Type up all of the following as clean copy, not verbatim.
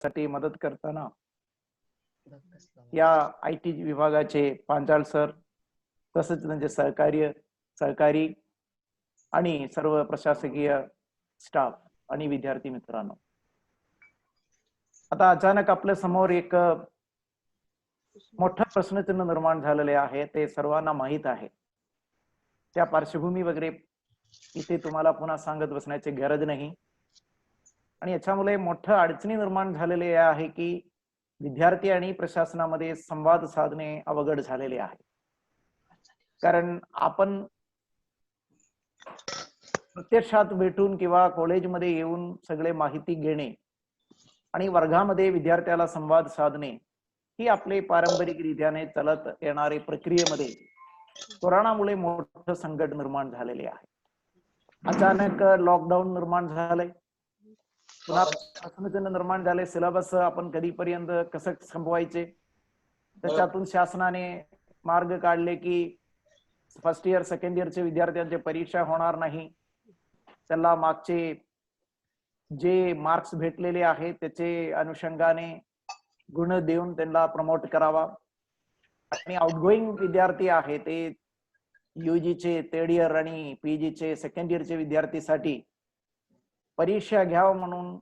साठी मदत करताना या IT विभागाचे पांचाळ सर, तसेच त्यांचे सहकारी आणि सर्व प्रशासकीय स्टाफ आणि विद्यार्थी मित्रांनो, आता अचानक आपल्या समोर एक मोठा प्रश्नचिन्ह निर्माण झालेले आहे, ते सर्वांना माहीत आहे. त्या पार्श्वभूमी वगैरे इथे तुम्हाला पुन्हा सांगत बसण्याची गरज नाही. आणि याच्यामुळे मोठं अडचणी निर्माण झालेली आहे की विद्यार्थी आणि प्रशासनामध्ये संवाद साधणे अवघड झालेले आहे. कारण आपण प्रत्यक्षात भेटून किंवा कॉलेजमध्ये येऊन सगळे माहिती घेणे आणि वर्गामध्ये विद्यार्थ्याला संवाद साधणे ही आपले पारंपरिक रीतीने चालत येणारे प्रक्रियेमध्ये कोरोनामुळे मोठं संकट निर्माण झालेले आहे. अचानक लॉकडाऊन निर्माण झालंय, पुन्हा प्रश्नचिन्ह निर्माण झाले, सिलेबस आपण कधीपर्यंत कसं संपवायचे. त्याच्यातून शासनाने मार्ग काढले की फर्स्ट इयर सेकंड इयरचे विद्यार्थ्यांचे परीक्षा होणार नाही, त्याला मागचे जे मार्क्स भेटलेले आहेत त्याचे अनुषंगाने गुण देऊन त्यांना प्रमोट करावा. आणि आउटगोईंग विद्यार्थी आहे ते UGचे थर्ड इयर आणि PGचे सेकंड इयरचे विद्यार्थीसाठी परीक्षा घ्यावं म्हणून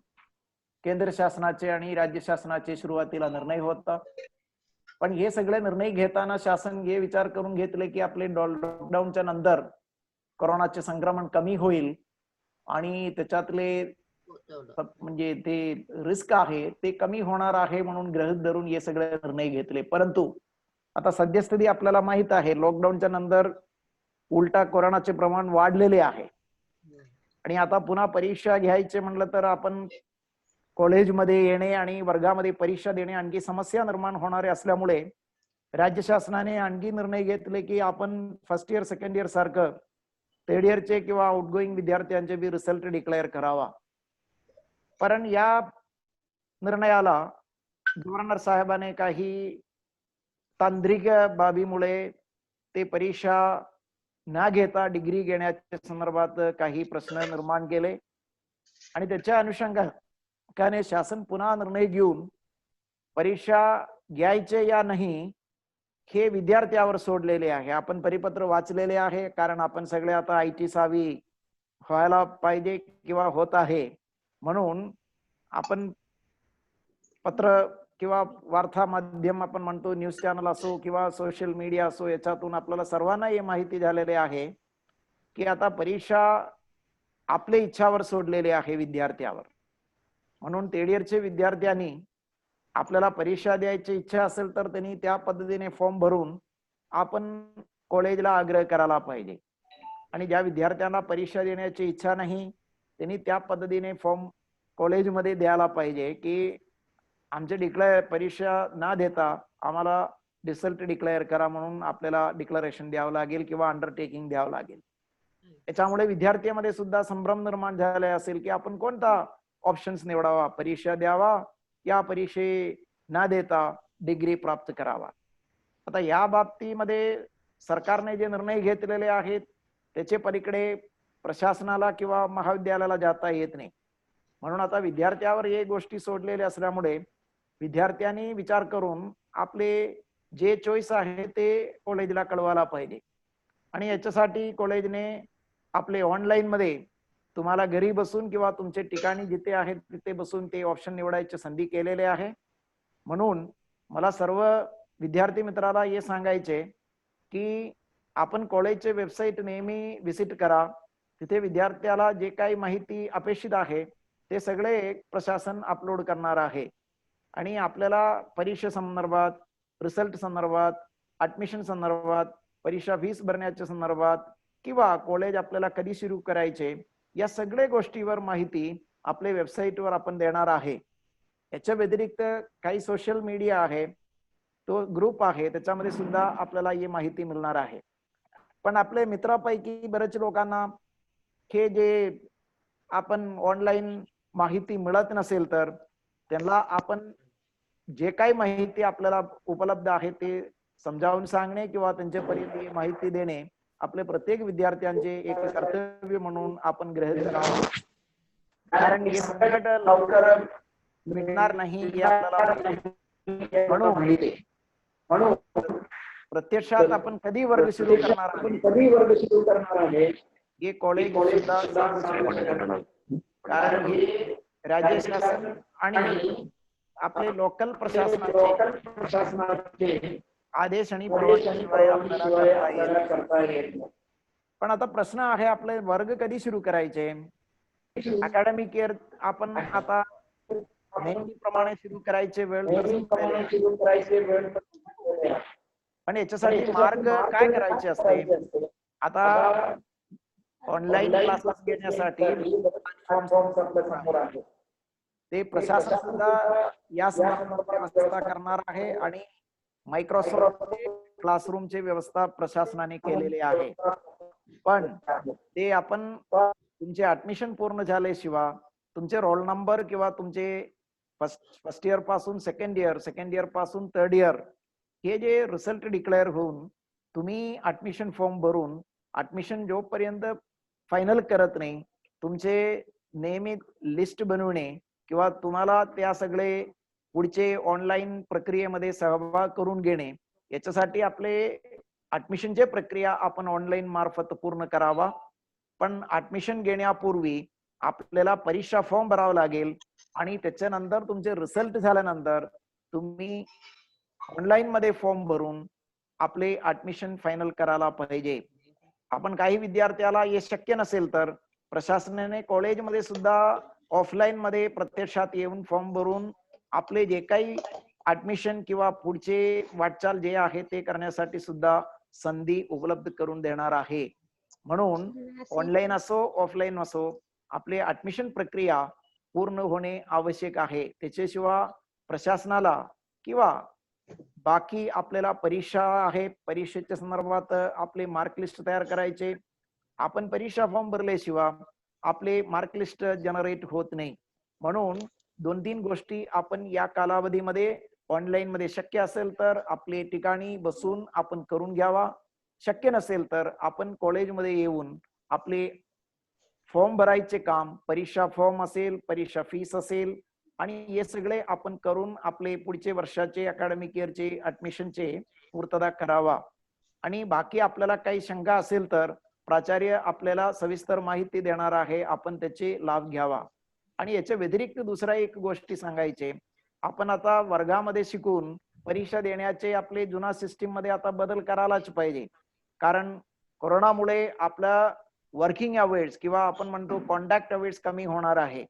केंद्र शासनाचे आणि राज्य शासनाचे सुरुवातीला निर्णय होता. पण हे सगळे निर्णय घेताना शासन हे विचार करून घेतले की आपले लॉकडाऊनच्या नंतर कोरोनाचे संक्रमण कमी होईल आणि त्याच्यातले म्हणजे ते रिस्क आहे ते कमी होणार आहे म्हणून गृहीत धरून हे सगळे निर्णय घेतले. परंतु आता सद्यस्थिती आपल्याला माहित आहे, लॉकडाऊनच्या नंतर उलटा कोरोनाचे प्रमाण वाढलेले आहे आणि आता पुन्हा परीक्षा घ्यायचे म्हणलं तर आपण कॉलेजमध्ये येणे आणि वर्गामध्ये परीक्षा देणे आणखी समस्या निर्माण होणारे असल्यामुळे राज्य शासनाने आणखी निर्णय घेतले की आपण फर्स्ट इयर सेकंड इयर सारखं थर्ड इयरचे किंवा आउटगोईंग विद्यार्थ्यांचे बी रिझल्ट डिक्लेअर करावा. पण या निर्णयाला गव्हर्नर साहेबांनी काही तांत्रिक बाबीमुळे ते परीक्षा न घेता डिग्री घेण्याच्या संदर्भात काही प्रश्न निर्माण केले आणि त्याच्या अनुषंगाने शासन पुन्हा निर्णय घेऊन परीक्षा घ्यायचे या नाही हे विद्यार्थ्यावर सोडलेले आहे. आपण परिपत्र वाचलेले आहे, कारण आपण सगळे आता IT सावी व्हायला पाहिजे किंवा होत आहे म्हणून आपण पत्र किंवा वार्ता माध्यम आपण म्हणतो, न्यूज चॅनल असो किंवा सोशल मीडिया असो, याच्यातून आपल्याला सर्वांना हे माहिती झालेली आहे की आता परीक्षा आपल्या इच्छावर सोडलेली आहे विद्यार्थ्यावर. म्हणून थर्ड इयरचे विद्यार्थ्यांनी आपल्याला परीक्षा द्यायची इच्छा असेल तर त्यांनी त्या पद्धतीने फॉर्म भरून आपण कॉलेजला आग्रह करायला पाहिजे. आणि ज्या विद्यार्थ्यांना परीक्षा देण्याची इच्छा नाही त्यांनी त्या पद्धतीने फॉर्म कॉलेजमध्ये द्यायला पाहिजे की आमचे परीक्षा न देता आम्हाला रिझल्ट डिक्लेअर करा म्हणून आपल्याला डिक्लेरेशन द्यावं लागेल किंवा अंडरटेकिंग द्यावं लागेल. याच्यामुळे विद्यार्थ्यांमध्ये सुद्धा संभ्रम निर्माण झाले असेल की आपण कोणता ऑप्शन्स निवडावा, परीक्षा द्यावा या परीक्षे न देता डिग्री प्राप्त करावा. आता या बाबतीमध्ये सरकारने जे निर्णय घेतलेले आहेत त्याचे पलीकडे प्रशासनाला किंवा महाविद्यालयाला जाता येत नाही. म्हणून आता विद्यार्थ्यावर हे गोष्टी सोडलेल्या असल्यामुळे विद्यार्थ्यांनी विचार करून आपले जे चॉईस आहे ते कॉलेजला कळवायला पाहिजे. आणि याच्यासाठी कॉलेजने आपले ऑनलाईन मध्ये तुम्हाला घरी बसून किंवा तुमचे ठिकाणी जिथे आहेत तिथे बसून ते ऑप्शन निवडायची संधी केलेले आहे. म्हणून मला सर्व विद्यार्थी मित्राला हे सांगायचे की आपण कॉलेजचे वेबसाईट नेहमी व्हिजिट करा. तिथे विद्यार्थ्याला जे काही माहिती अपेक्षित आहे ते सगळे प्रशासन अपलोड करणार आहे. आणि आपल्याला परीक्षा संदर्भात, रिझल्ट संदर्भात, ऍडमिशन संदर्भात, परीक्षा फीस भरण्याच्या संदर्भात किंवा कॉलेज आपल्याला कधी सुरू करायचे या सगळ्या गोष्टीवर माहिती आपल्या वेबसाईटवर आपण देणार आहे. याच्या व्यतिरिक्त काही सोशल मीडिया आहे, तो ग्रुप आहे, त्याच्यामध्ये सुद्धा आपल्याला ही माहिती मिळणार आहे. पण आपले मित्रापैकी बरेच लोकांना हे जे आपण ऑनलाईन माहिती मिळत नसेल तर त्यांना आपण जे काही माहिती आपल्याला उपलब्ध आहे ते समजावून सांगणे किंवा त्यांच्यापर्यंत माहिती देणे आपले प्रत्येक विद्यार्थ्यांचे एक कर्तव्य म्हणून आपण गृहीत करावं. कारण हे संकट लवकर मिळणार नाही हे आपल्याला माहिती आहे. म्हणून प्रत्यक्षात आपण कधी वर्ग सुरू करणार आहे हे कॉलेज सुद्धा सांगू शकत नाही, कारण हे राज्य शासन आणि आपले लोकल प्रशासनाचे आदेश आणि परवानगीशिवाय आपल्याला करता येत नाही. पण आता प्रश्न आहे, आपले वर्ग कधी सुरू करायचे? अकॅडमिक इयर आपण आता नेहमीप्रमाणे सुरू करायचे वेळ पण याच्यासाठी मार्ग काय करायचे असते? आता ऑनलाईन क्लासेस घेण्यासाठी ते प्रशासन सुद्धा या संदर्भात व्यवस्था करणार आहे आणि मायक्रोसॉफ्ट क्लासरूमची व्यवस्था प्रशासनाने केलेली आहे. पण ते आपण तुमचे ऍडमिशन पूर्ण झाल्याशिवाय तुमचे रोल नंबर किंवा तुमचे फर्स्ट इयर पासून सेकंड इयर पासून थर्ड इयर हे जे रिझल्ट डिक्लेअर होऊन तुम्ही ऍडमिशन फॉर्म भरून ऍडमिशन जोपर्यंत फायनल करत नाही, तुमचे नियमित लिस्ट बनवणे किंवा तुम्हाला त्या सगळे पुढचे ऑनलाईन प्रक्रियेमध्ये सहभाग करून घेणे, याच्यासाठी आपले ऍडमिशनची प्रक्रिया आपण ऑनलाईन मार्फत पूर्ण करावा. पण ऍडमिशन घेण्यापूर्वी आपल्याला परीक्षा फॉर्म भरावा लागेल आणि त्याच्यानंतर तुमचे रिझल्ट झाल्यानंतर तुम्ही ऑनलाईन मध्ये फॉर्म भरून आपले ऍडमिशन फायनल करायला पाहिजे. आपण काही विद्यार्थ्याला हे शक्य नसेल तर प्रशासनाने कॉलेजमध्ये सुद्धा ऑफलाईन मध्ये प्रत्यक्षात येऊन फॉर्म भरून आपले जे काही ऍडमिशन किंवा पुढचे वाटचाल जे आहे ते करण्यासाठी सुद्धा संधी उपलब्ध करून देणार आहे. म्हणून ऑनलाईन असो ऑफलाईन असो आपले ऍडमिशन प्रक्रिया पूर्ण होणे आवश्यक आहे. त्याच्याशिवाय प्रशासनाला किंवा बाकी आपल्याला परीक्षा आहे, परीक्षेच्या संदर्भात आपले मार्क लिस्ट तयार करायचे, आपण परीक्षा फॉर्म भरल्याशिवाय आपले मार्क लिस्ट जनरेट होत नाही. म्हणून 2-3 गोष्टी आपण या कालावधीमध्ये ऑनलाईन मध्ये शक्य असेल तर आपले ठिकाणी बसून आपण करून घ्यावा. शक्य नसेल तर आपण कॉलेजमध्ये येऊन आपले फॉर्म भरायचे काम, परीक्षा फॉर्म असेल, परीक्षा फीस असेल आणि हे सगळे आपण करून आपले पुढचे वर्षाचे अकॅडमिक इयरचे ऍडमिशनचे पूर्तता करावा. आणि बाकी आपल्याला काही शंका असेल तर प्राचार्य आपल्याला सविस्तर माहिती देणार आहे, आपण त्याचे लाभ घ्यावा. आणि याच्या व्यतिरिक्त दुसरा एक गोष्टी सांगायचे, आपण आता वर्गामध्ये शिकून परीक्षा देण्याचे आपले जुना सिस्टीम मध्ये आता बदल करायलाच पाहिजे. कारण कोरोनामुळे आपला वर्किंग अवर्स किंवा आपण म्हणतो कॉन्टॅक्ट अवर्स कमी होणार आहे.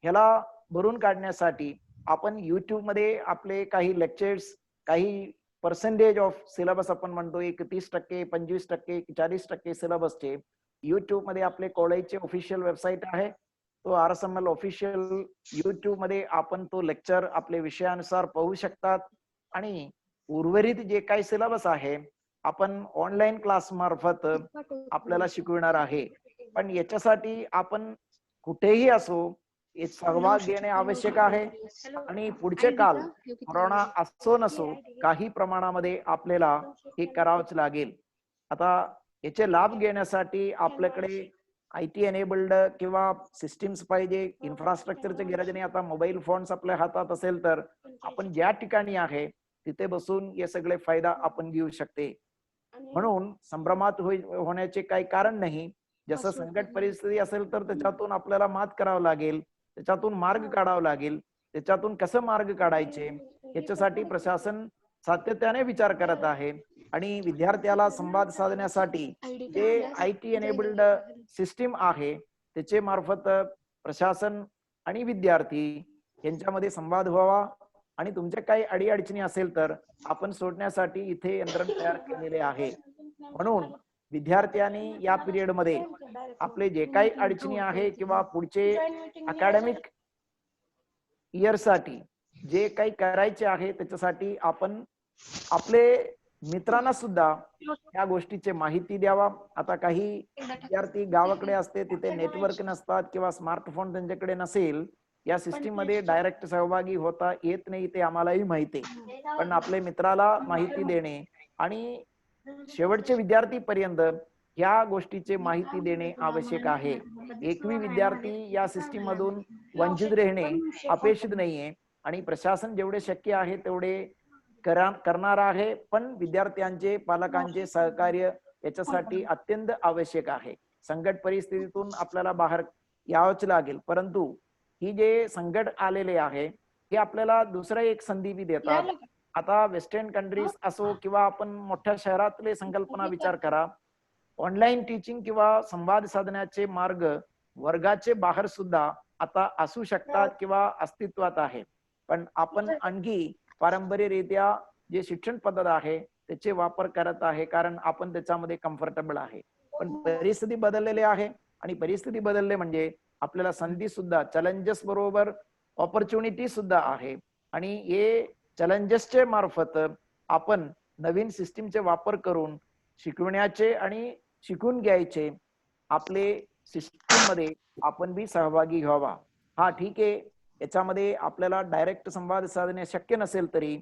ह्याला भरून काढण्यासाठी आपण युट्यूब मध्ये आपले काही लेक्चर्स, काही पर्सेंटेज ऑफ सिलेबस आपण म्हणतो 30%, 25%, 40% सिलेबसचे युट्यूब मध्ये आपले कॉलेजचे ऑफिशियल वेबसाईट आहे, तो RSML ऑफिशियल युट्यूब मध्ये आपण तो लेक्चर आपले विषयानुसार पाहू शकतात. आणि उर्वरित जे काही सिलेबस आहे आपण ऑनलाईन क्लास मार्फत आपल्याला शिकवणार आहे. पण याच्यासाठी आपण कुठेही असो सहभाग घेणे आवश्यक आहे. आणि पुढचे काल कोरोना असो नसो काही प्रमाणामध्ये आपल्याला हे करावंच लागेल. आता याचे लाभ घेण्यासाठी आपल्याकडे IT एनेबल्ड किंवा सिस्टीम्स पाहिजे, इन्फ्रास्ट्रक्चरच्या गरज नाही. आता मोबाईल फोन्स आपल्या हातात असेल तर आपण ज्या ठिकाणी आहे तिथे बसून हे सगळे फायदा आपण घेऊ शकते. म्हणून संभ्रमात होण्याचे काही कारण नाही. जसं संकट परिस्थिती असेल तर त्याच्यातून आपल्याला मात करावं लागेल, त्याच्यातून मार्ग काढावा लागेल. त्याच्यातून कसं मार्ग काढायचे याच्यासाठी प्रशासन सातत्याने विचार करत आहे. आणि विद्यार्थ्याला संवाद साधण्यासाठी जे IT एनेबल्ड सिस्टीम आहे त्याचे मार्फत प्रशासन आणि विद्यार्थी यांच्यामध्ये संवाद व्हावा. आणि तुमच्या काही अडीअडचणी असेल तर आपण सोडण्यासाठी इथे यंत्रणा तयार केलेले आहे. म्हणून विद्यार्थ्यांनी या पिरियड मध्ये आपले जे काही अडचणी आहे किंवा पुढचे अकॅडमिक इयर साठी जे काही करायचे आहे त्याच्यासाठी आपण आपले मित्रांना सुद्धा या गोष्टीची माहिती द्यावा. आता काही विद्यार्थी गावाकडे असते, तिथे नेटवर्क नसतात किंवा स्मार्टफोन त्यांच्याकडे नसेल, या सिस्टीम मध्ये डायरेक्ट सहभागी होता येत नाही, ते आम्हालाही माहिती आहे. पण आपले मित्राला माहिती देणे आणि शेवटचे विद्यार्थी पर्यंत ह्या गोष्टीची माहिती देणे आवश्यक आहे. एकही विद्यार्थी या सिस्टीम मधून वंचित राहणे अपेक्षित नाहीये आणि प्रशासन जेवढे शक्य आहे तेवढे करणार आहे, पण विद्यार्थ्यांचे पालकांचे सहकार्य याच्यासाठी अत्यंत आवश्यक आहे. संकट परिस्थितीतून आपल्याला बाहेर यावंच लागेल, परंतु ही जे संकट आलेले आहे हे आपल्याला दुसरा एक संधी बी देतात. आता वेस्टर्न कंट्रीज असो किंवा आपण मोठ्या शहरातले संकल्पना विचार करा, ऑनलाईन टीचिंग किंवा संवाद साधण्याचे मार्ग वर्गाचे बाहेर सुद्धा आता असू शकतात किंवा अस्तित्वात आहे. पण आपण आणखी पारंपरिकरित्या जे शिक्षण पद्धत आहे त्याचे वापर करत आहे, कारण आपण त्याच्यामध्ये कम्फर्टेबल आहे. पण परिस्थिती बदललेली आहे आणि परिस्थिती बदलले म्हणजे आपल्याला संधी सुद्धा, चॅलेंजेस बरोबर ऑपॉर्च्युनिटी सुद्धा आहे. आणि हे चॅलेंजेसचे मार्फत आपण नवीन सिस्टीमचे वापर करून शिकवण्याचे आणि शिकून घ्यायचे, आपले सिस्टीम मध्ये आपण बी सहभागी व्हावा. हा ठीक आहे, याच्यामध्ये आपल्याला डायरेक्ट संवाद साधणे शक्य नसेल तरी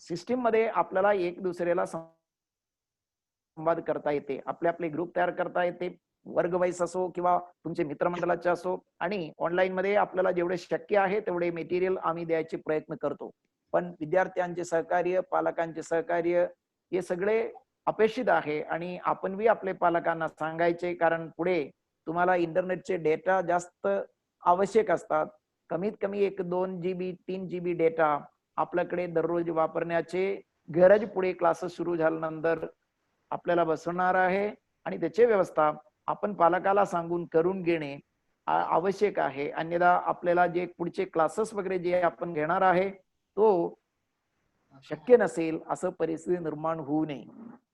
सिस्टीम मध्ये आपल्याला एक दुसऱ्याला संवाद करता येते, आपले आपले ग्रुप तयार करता येते, वर्ग वाईज असो किंवा तुमचे मित्रमंडळाचे असो. आणि ऑनलाईन मध्ये आपल्याला जेवढे शक्य आहे तेवढे मटेरियल आम्ही द्यायचे प्रयत्न करतो. पण विद्यार्थ्यांचे सहकार्य, पालकांचे सहकार्य हे सगळे अपेक्षित आहे आणि आपण बी आपले पालकांना सांगायचे, कारण पुढे तुम्हाला इंटरनेटचे डेटा जास्त आवश्यक असतात. कमीत कमी 1-2 GB 3 GB डेटा आपल्याकडे दररोज वापरण्याचे गरज पुढे क्लासेस सुरू झाल्यानंतर आपल्याला बसवणार आहे. आणि त्याची व्यवस्था आपण पालकाला सांगून करून घेणे आवश्यक आहे. अन्यथा आपल्याला जे पुढचे क्लासेस वगैरे जे आपण घेणार आहे तो शक्य नसेल असं परिस्थिती निर्माण होऊ नये.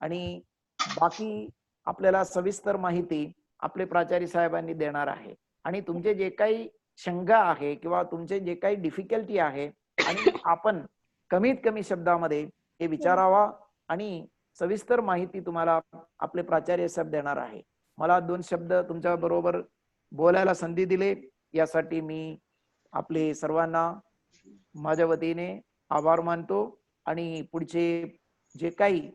आणि बाकी आपल्याला सविस्तर माहिती आपले प्राचार्य साहेबांनी देणार आहे. आणि तुमचे जे काही शंका आहे किंवा तुमचे जे काही डिफिकल्टी आहे आणि आपण कमीत कमी शब्दामध्ये हे विचारावा आणि सविस्तर माहिती तुम्हाला आपले प्राचार्य साहेब देणार आहे. मला 2 शब्द तुमच्या बरोबर बोलायला संधी दिले यासाठी मी आपले सर्वांना माझ्या वतीने आभार मानतो. आणि पुढचे जे काही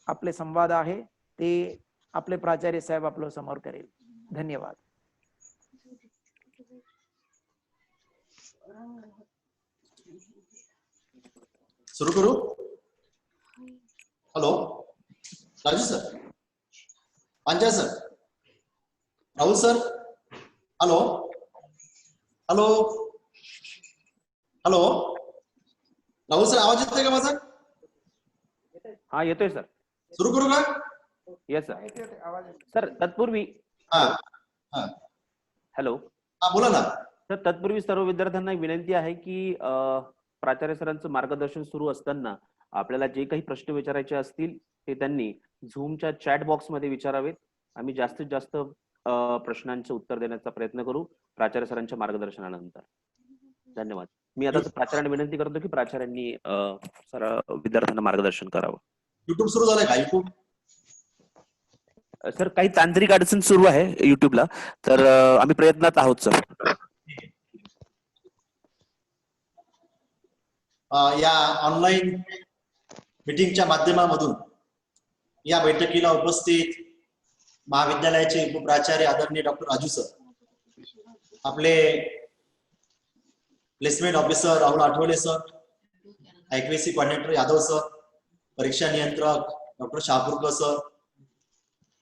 आपले संवाद आहे ते आपले प्राचार्य साहेब आपल्या समोर करेल. धन्यवाद. सुरू करू. हॅलो राजू सर, पांचा sir, Rahul sir, hello hello hello Rahul sir, आवाज येतोय का माझा? हा येतोय सर. सुरू करू का? Yes sir. सर तत्पूर्वी हॅलो बोला ना सर. तत्पूर्वी सर्व विद्यार्थ्यांना विनंती आहे की प्राचार्य सरांचं मार्गदर्शन सुरू असताना आपल्याला जे काही प्रश्न विचारायचे असतील ते त्यांनी झूमच्या चॅट बॉक्स मध्ये विचारावेत. आम्ही जास्तीत जास्त प्रश्नांचे उत्तर देण्याचा प्रयत्न करू प्राचार्य सरांच्या मार्गदर्शनानंतर. धन्यवाद. मी आता प्राचार्यांना विनंती करतो की प्राचार्यांनी सर विद्यार्थ्यांना मार्गदर्शन करावं. युट्यूब सुरू झालंय का? युट्यूब सर काही तांत्रिक अडचण सुरू आहे युट्यूबला, तर आम्ही प्रयत्नात आहोत सर. या ऑनलाईन मीटिंगच्या माध्यमामधून या बैठकीला उपस्थित महाविद्यालयाचे उपप्राचार्य आदरणीय डॉक्टर राजू सर, आपले placement officer Rahul Athawale sir, IQAC coordinator Yadav sir, परीक्षा नियंत्रक डॉक्टर शाहपुरकर सर,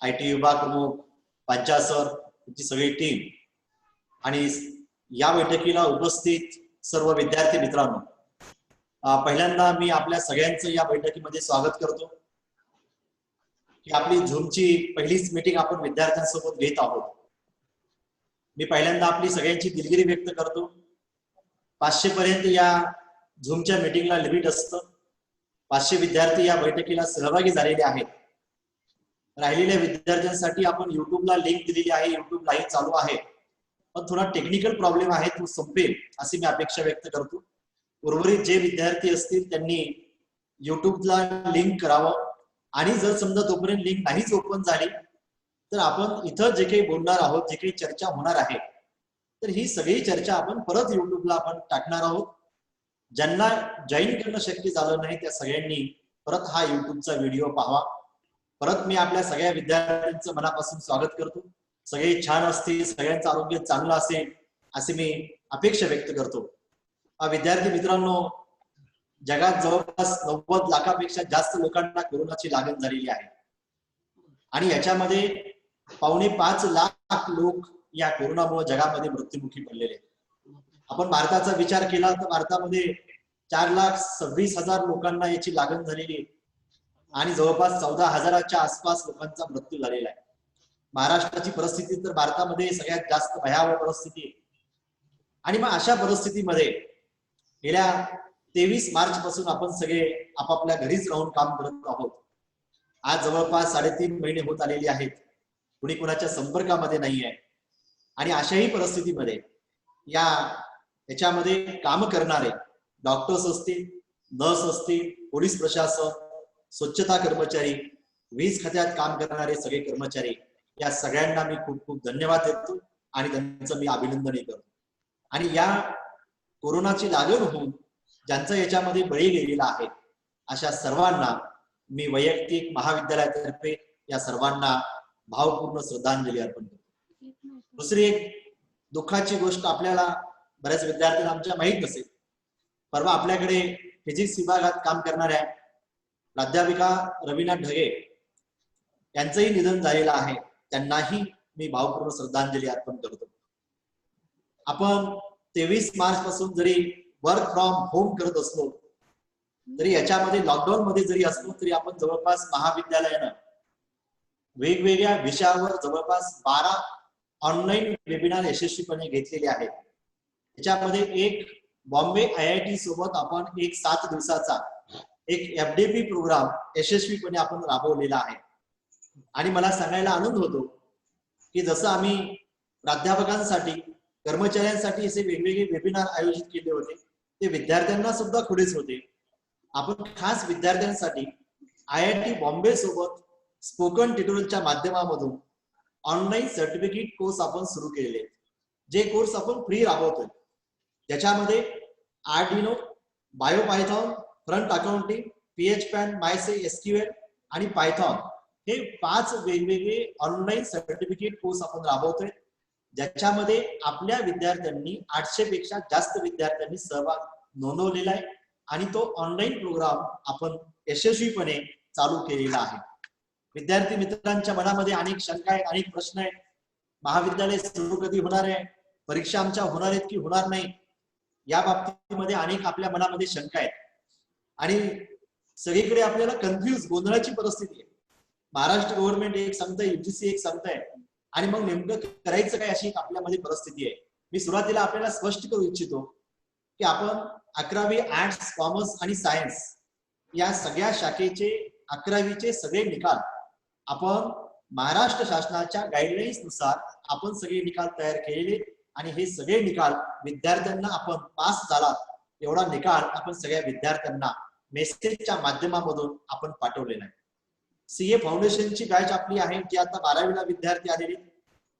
IT विभाग प्रमुख पांचा सर, तुमची सगळी टीम आणि या बैठकीला उपस्थित सर्व विद्यार्थी मित्रांनो, पहिल्यांदा मी आपल्या सगळ्यांचं या बैठकीमध्ये स्वागत करतो. की आपली झूमची पहिलीच मीटिंग आपण विद्यार्थ्यांसोबत घेत आहोत. मी पहिल्यांदा आपली सगळ्यांची दिलगिरी व्यक्त करतो. 500 पर्यंत या झूमच्या मीटिंगला लिमिट असतं. 500 विद्यार्थी या बैठकीला सहभागी झालेले आहेत. राहिलेल्या विद्यार्थ्यांसाठी आपण युट्यूबला लिंक दिलेली आहे, युट्यूब लाईव्ह चालू आहे, पण थोडा टेक्निकल प्रॉब्लेम आहे, तो संपेल अशी मी अपेक्षा व्यक्त करतो. उर्वरित जे विद्यार्थी असतील त्यांनी युट्यूबला लिंक करावं आणि जर समजा तोपर्यंत लिंक नाहीच ओपन झाली तर आपण इथं जे काही बोलणार आहोत, जे काही चर्चा होणार आहे, तर ही सगळी चर्चा आपण परत युट्यूबला आपण टाकणार आहोत. ज्यांना जॉईन करणं शक्य झालं नाही त्या सगळ्यांनी परत हा युट्यूबचा व्हिडिओ पाहावा, परत मी आपल्या सगळ्या विद्यार्थ्यांचं मनापासून स्वागत करतो. सगळे छान असतील, सगळ्यांचं आरोग्य चांगलं असेल असे मी अपेक्षा व्यक्त करतो. विद्यार्थी मित्रांनो, जगात जवळपास 90 लाखापेक्षा जास्त लोकांना कोरोनाची लागण झालेली आहे आणि याच्यामध्ये 4.5 लाख लोक या कोरोनामुळे जगामध्ये मृत्युमुखी पडलेले आहेत. आपण भारताचा विचार केला तर भारतामध्ये 4,26,000 लोकांना याची लागण झालेली आहे आणि जवळपास 14,000च्या आसपास लोकांचा मृत्यू झालेला आहे. महाराष्ट्राची परिस्थिती तर भारतामध्ये सगळ्यात जास्त भयावह परिस्थिती आहे. आणि मग अशा परिस्थितीमध्ये गेल्या 23 मार्च पासून आपण सगळे आपापल्या घरीच राहून काम करत आहोत. आज जवळपास 3.5 महिने होत आलेले आहेत. कुणी कुणाच्या संपर्कामध्ये नाही आहे आणि अशाही परिस्थितीमध्ये याच्यामध्ये काम करणारे डॉक्टर्स असतील, नर्स असतील, पोलीस प्रशासन, स्वच्छता कर्मचारी, वीज खात्यात काम करणारे सगळे कर्मचारी, या सगळ्यांना मी खूप खूप धन्यवाद देतो आणि त्यांचं मी अभिनंदनही करतो. आणि या कोरोनाची लागण होऊन ज्यांचा याच्यामध्ये बळी गेलेला आहे अशा सर्वांना मी वैयक्तिक महाविद्यालयातर्फे या सर्वांना भावपूर्ण श्रद्धांजली अर्पण करतो. दुसरी एक दुःखाची गोष्ट आपल्याला बऱ्याच विद्यार्थ्यांना आमच्या माहीत नसेल. परवा आपल्याकडे फिजिक्स विभागात काम करणाऱ्या प्राध्यापिका रवीना ढगे यांचंही निधन झालेलं आहे. त्यांनाही मी भावपूर्ण श्रद्धांजली अर्पण करतो. आपण 23 मार्च पासून जरी वर्क फ्रॉम होम करत असलो तरी याच्यामध्ये लॉकडाऊन मध्ये जरी असलो तरी आपण जवळपास महाविद्यालयानं वेगवेगळ्या विषयावर जवळपास 12 ऑनलाईन वेबिनार यशस्वीपणे घेतलेले आहेत. त्याच्यामध्ये एक बॉम्बे IIT सोबत आपण एक 7 दिवसाचा एक FDP प्रोग्राम यशस्वीपणे आपण राबवलेला आहे. आणि मला सांगायला आनंद होतो की जसं आम्ही प्राध्यापकांसाठी, कर्मचाऱ्यांसाठी असे वेगवेगळे वेबिनार आयोजित केले होते, ते विद्यार्थ्यांना सुद्धा खुलेच होते. आपण खास विद्यार्थ्यांसाठी IIT बॉम्बे सोबत स्पोकन ट्युटोरियलच्या माध्यमामधून ऑनलाईन सर्टिफिकेट कोर्स आपण सुरू केलेले आहेत. जे कोर्स आपण फ्री राबवतोय ज्याच्यामध्ये Arduino, Biopython, front accounting, PHP, MySQL आणि पायथॉन हे 5 वेगवेगळे ऑनलाईन सर्टिफिकेट कोर्स आपण राबवतोय, ज्याच्यामध्ये आपल्या विद्यार्थ्यांनी 800 पेक्षा जास्त विद्यार्थ्यांनी सहभाग नोंदवलेला आहे आणि तो ऑनलाईन प्रोग्राम आपण यशस्वीपणे चालू केलेला आहे. विद्यार्थी मित्रांच्या मनामध्ये अनेक शंका आहेत, अनेक प्रश्न आहेत. महाविद्यालय सुरू कधी होणार आहे, परीक्षा आमच्या होणार आहेत की होणार नाही, या बाबतीमध्ये अनेक आपल्या मनामध्ये शंका आहेत आणि सगळीकडे आपल्याला कन्फ्यूज, गोंधळाची परिस्थिती आहे. महाराष्ट्र गव्हर्नमेंट एक सांगताय, UGC एक सांगताय आणि मग नेमकं करायचं काय अशी आपल्यामध्ये परिस्थिती आहे. मी सुरुवातीला आपल्याला स्पष्ट करू इच्छितो की आपण 11वी आर्ट्स, कॉमर्स आणि सायन्स या सगळ्या शाखेचे 11वीचे सगळे निकाल आपण महाराष्ट्र शासनाच्या गाईडलाईन्स नुसार आपण सगळे निकाल तयार केलेले आणि हे सगळे निकाल विद्यार्थ्यांना आपण पास झाला एवढा निकाल आपण सगळ्या विद्यार्थ्यांना मेसेजच्या माध्यमामधून आपण पाठवलेला आहे. CA फाउंडेशनची बॅच आपली आहे जी आता 12वीला विद्यार्थी आलेले,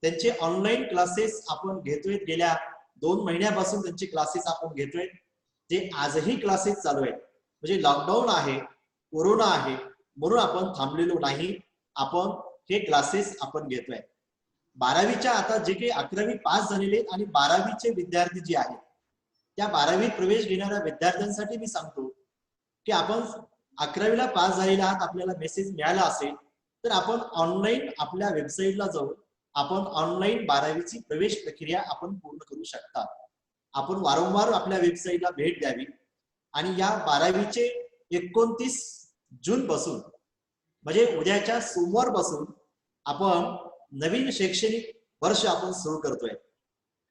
त्यांचे ऑनलाईन क्लासेस आपण घेतोय. गेल्या 2 महिन्यापासून त्यांचे क्लासेस आपण घेतोय, ते आजही क्लासेस चालू आहेत. म्हणजे लॉकडाऊन आहे, कोरोना आहे म्हणून आपण थांबलेलो नाही, आपण हे क्लासेस आपण घेतोय. 12वीच्या आता जे काही 11वी पास झालेले आणि 12वीचे विद्यार्थी जे आहेत त्या 12वीत प्रवेश घेणाऱ्या विद्यार्थ्यांसाठी मी सांगतो की आपण 11वीला पास झालेला आहात, आपल्याला मेसेज मिळाला असेल तर आपण ऑनलाईन आपल्या वेबसाईटला जाऊन आपण ऑनलाईन 12वीची प्रवेश प्रक्रिया आपण पूर्ण करू शकता. आपण वारंवार आपल्या वेबसाईटला भेट द्यावी आणि या 12वीचे 29 जून पासून म्हणजे उद्याच्या सोमवार पासून आपण नवीन शैक्षणिक वर्ष आपण सुरू करतोय.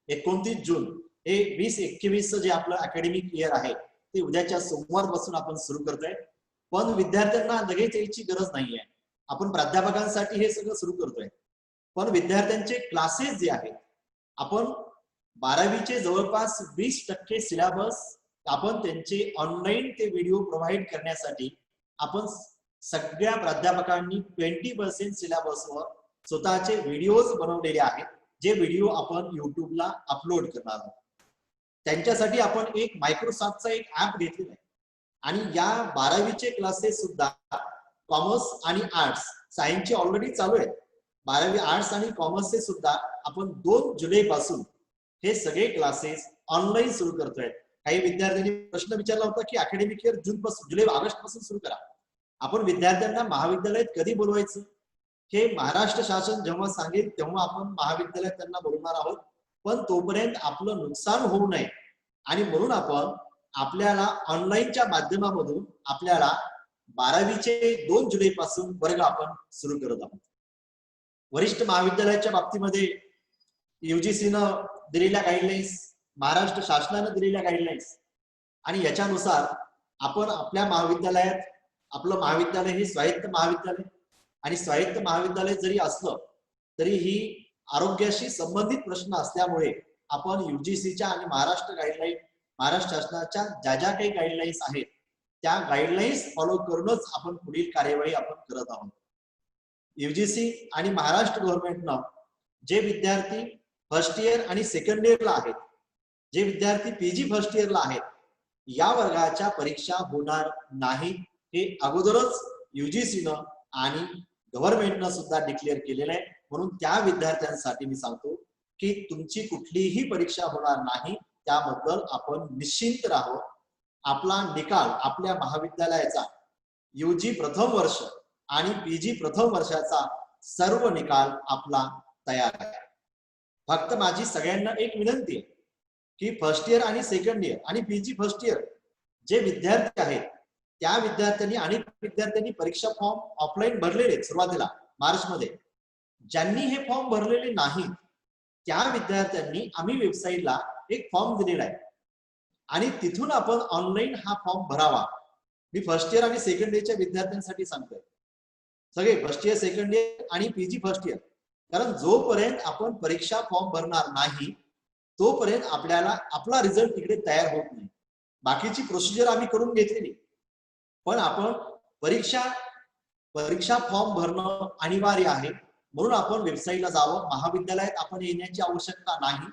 29 जून हे 2021 जे आपलं अकॅडमिक इयर आहे ते उद्याच्या सोमवार पासून आपण सुरू करतोय. पण विद्यार्थ्यांना लगेच यायची गरज नाहीये. आपण प्राध्यापकांसाठी हे सगळं सुरू करतोय, पण विद्यार्थ्यांचे क्लासेस जे आहेत आपण 12वीचे जवळपास 20% सिलेबस आपण त्यांचे ऑनलाईन ते व्हिडिओ प्रोव्हाइड करण्यासाठी आपण सगळ्या प्राध्यापकांनी 20% सिलेबसवर स्वतःचे व्हिडिओज बनवलेले आहेत, जे व्हिडिओ आपण युट्यूबला अपलोड करणार आहोत. त्यांच्यासाठी आपण एक मायक्रोसॉफ्टचा एक ऍप घेतलेला आहे आणि या 12वीचे क्लासेस सुद्धा कॉमर्स आणि आर्ट्स सायन्सचे ऑलरेडी चालू आहेत. 12वी आर्ट्स आणि कॉमर्सचे सुद्धा आपण 2 जुलै पासून हे सगळे क्लासेस ऑनलाईन सुरू करतोय. काही विद्यार्थ्यांनी प्रश्न विचारला होता की अकॅडमिक इयर जून पासून जुलै ऑगस्ट पासून सुरू करा. आपण विद्यार्थ्यांना महाविद्यालयात कधी बोलवायचं हे महाराष्ट्र शासन जेव्हा सांगेल तेव्हा आपण महाविद्यालयात त्यांना बोलवणार आहोत. पण तोपर्यंत आपलं नुकसान होऊ नये आणि म्हणून आपण आपल्याला ऑनलाईनच्या माध्यमामधून आपल्याला 12वीचे 2 जुलै पासून वर्ग आपण सुरू करत आहोत. वरिष्ठ महाविद्यालयाच्या बाबतीमध्ये युजीसीनं दिलेल्या गाईडलाईन्स, महाराष्ट्र शासनानं दिलेल्या गाईडलाईन्स आणि याच्यानुसार आपण आपल्या महाविद्यालयात, आपलं महाविद्यालय हे स्वायत्त महाविद्यालय आणि स्वायत्त महाविद्यालय जरी असलं तरीही आरोग्याशी संबंधित प्रश्न असल्यामुळे आपण युजीसीच्या आणि महाराष्ट्र गाईडलाईन, महाराष्ट्र शासनाच्या ज्या ज्या काही गाईडलाईन्स आहेत त्या गाईडलाईन्स फॉलो करूनच आपण पुढील कार्यवाही आपण करत आहोत. युजीसी आणि महाराष्ट्र गव्हर्नमेंटनं जे विद्यार्थी फर्स्ट इयर आणि सेकंड इयरला आहेत, जे विद्यार्थी पीजी फर्स्ट इयरला आहेत, या वर्गाच्या परीक्षा होणार नाही हे अगोदरच युजीसीनं आणि गव्हर्नमेंटनं सुद्धा डिक्लेअर केलेलं आहे. म्हणून त्या विद्यार्थ्यांसाठी मी सांगतो की तुमची कुठलीही परीक्षा होणार नाही, त्याबद्दल आपण निश्चिंत राहावं. आपला निकाल आपल्या महाविद्यालयाचा युजी प्रथम वर्ष आणि पीजी प्रथम वर्षाचा सर्व निकाल आपला तयार आहे. फक्त माझी सगळ्यांना एक विनंती आहे की फर्स्ट इयर आणि सेकंड इयर आणि पीजी फर्स्ट इयर जे विद्यार्थी आहेत त्या विद्यार्थ्यांनी, अनेक विद्यार्थ्यांनी परीक्षा फॉर्म ऑफलाईन भरलेले सुरुवातीला मार्च मध्ये. ज्यांनी हे फॉर्म भरलेले नाहीत त्या विद्यार्थ्यांनी आम्ही वेबसाईटला एक फॉर्म दिलेला आहे आणि तिथून आपण ऑनलाईन हा फॉर्म भरावा. मी फर्स्ट इयर आणि सेकंड इयरच्या विद्यार्थ्यांसाठी सांगतोय, सगळे फर्स्ट इयर, सेकंड इयर आणि पीजी फर्स्ट इयर. कारण जोपर्यंत आपण परीक्षा फॉर्म भरणार नाही तोपर्यंत आपल्याला आपला रिझल्ट तिकडे तयार होत नाही. बाकीची प्रोसिजर आम्ही करून घेतलेली, पण आपण परीक्षा फॉर्म भरणं अनिवार्य आहे. म्हणून आपण वेबसाईटला जावं. महाविद्यालयात आपण येण्याची आवश्यकता नाही,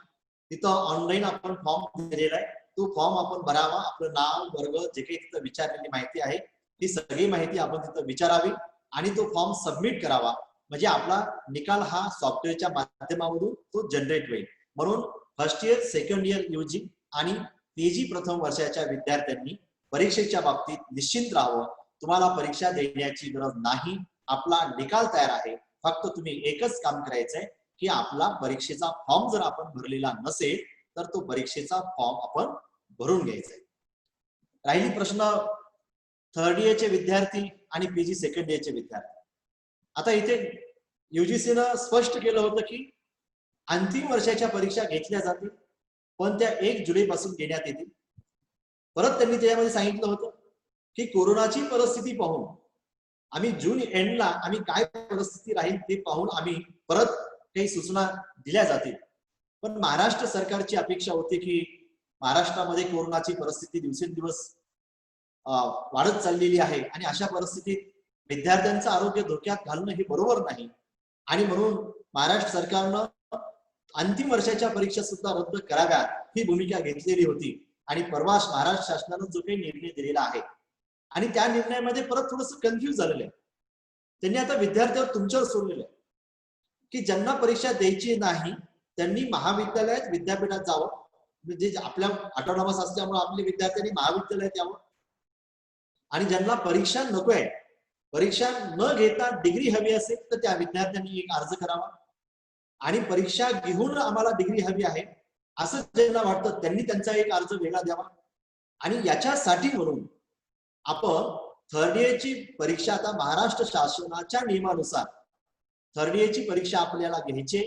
तिथं ऑनलाईन आपण फॉर्म दिलेला आहे, तो फॉर्म आपण भरावा. आपलं नाव, वर्ग, जे काही तिथं विचारलेली माहिती आहे ती सगळी माहिती आपण तिथं विचारावी आणि तो फॉर्म सबमिट करावा. म्हणजे आपला निकाल हा सॉफ्टवेअरच्या माध्यमामधून तो जनरेट होईल. म्हणून first year, second year UG आणि पीजी प्रथम वर्षाच्या विद्यार्थ्यांनी परीक्षेच्या बाबतीत निश्चिंत राहावं. तुम्हाला परीक्षा देण्याची गरज नाही, आपला निकाल तयार आहे. फक्त तुम्ही एकच काम करायचंय की आपला परीक्षेचा फॉर्म जर आपण भरलेला नसेल तर तो परीक्षेचा फॉर्म आपण भरून घ्यायचा आहे. राहिली प्रश्न थर्ड इयरचे विद्यार्थी आणि पीजी सेकंड इयरचे विद्यार्थी. आता इथे युजीसीनं स्पष्ट केलं होतं की अंतिम वर्षाच्या परीक्षा घेतल्या जातील पण त्या 1 जुलै पासून घेण्यात येतील. परत त्यांनी त्यामध्ये सांगितलं होतं की कोरोनाची परिस्थिती पाहून आम्ही जून एंडला आम्ही काय परिस्थिती राहील ते पाहून आम्ही परत काही सूचना दिल्या जातील. पण महाराष्ट्र सरकारची अपेक्षा होती की महाराष्ट्रामध्ये कोरोनाची परिस्थिती दिवसेंदिवस वाढत चाललेली आहे आणि अशा परिस्थितीत विद्यार्थ्यांचं आरोग्य धोक्यात घालणं हे बरोबर नाही आणि म्हणून महाराष्ट्र सरकारनं अंतिम वर्षाच्या परीक्षा सुद्धा रद्द कराव्यात ही भूमिका घेतलेली होती. आणि परवा महाराष्ट्र शासनानं जो काही निर्णय दिलेला आहे आणि त्या निर्णयामध्ये परत थोडंसं कन्फ्युज झालेलं आहे. त्यांनी आता विद्यार्थ्यांवर तुमच्यावर सोडलेलं आहे की ज्यांना परीक्षा द्यायची नाही त्यांनी महाविद्यालयात, विद्यापीठात जावं. म्हणजे आपल्या ऑटोनॉमस असल्यामुळे आपले विद्यार्थ्यांनी महाविद्यालयात यावं आणि ज्यांना परीक्षा नको आहे, परीक्षा न घेता डिग्री हवी असेल तर त्या विद्यार्थ्यांनी एक अर्ज करावा आणि परीक्षा घेऊन आम्हाला डिग्री हवी आहे असं ज्यांना वाटतं त्यांनी त्यांचा एक अर्ज वेगळा द्यावा. आणि याच्यासाठी म्हणून आपण थर्ड इयरची परीक्षा आता महाराष्ट्र शासनाच्या नियमानुसार थर्ड इयरची परीक्षा आपल्याला घ्यायची,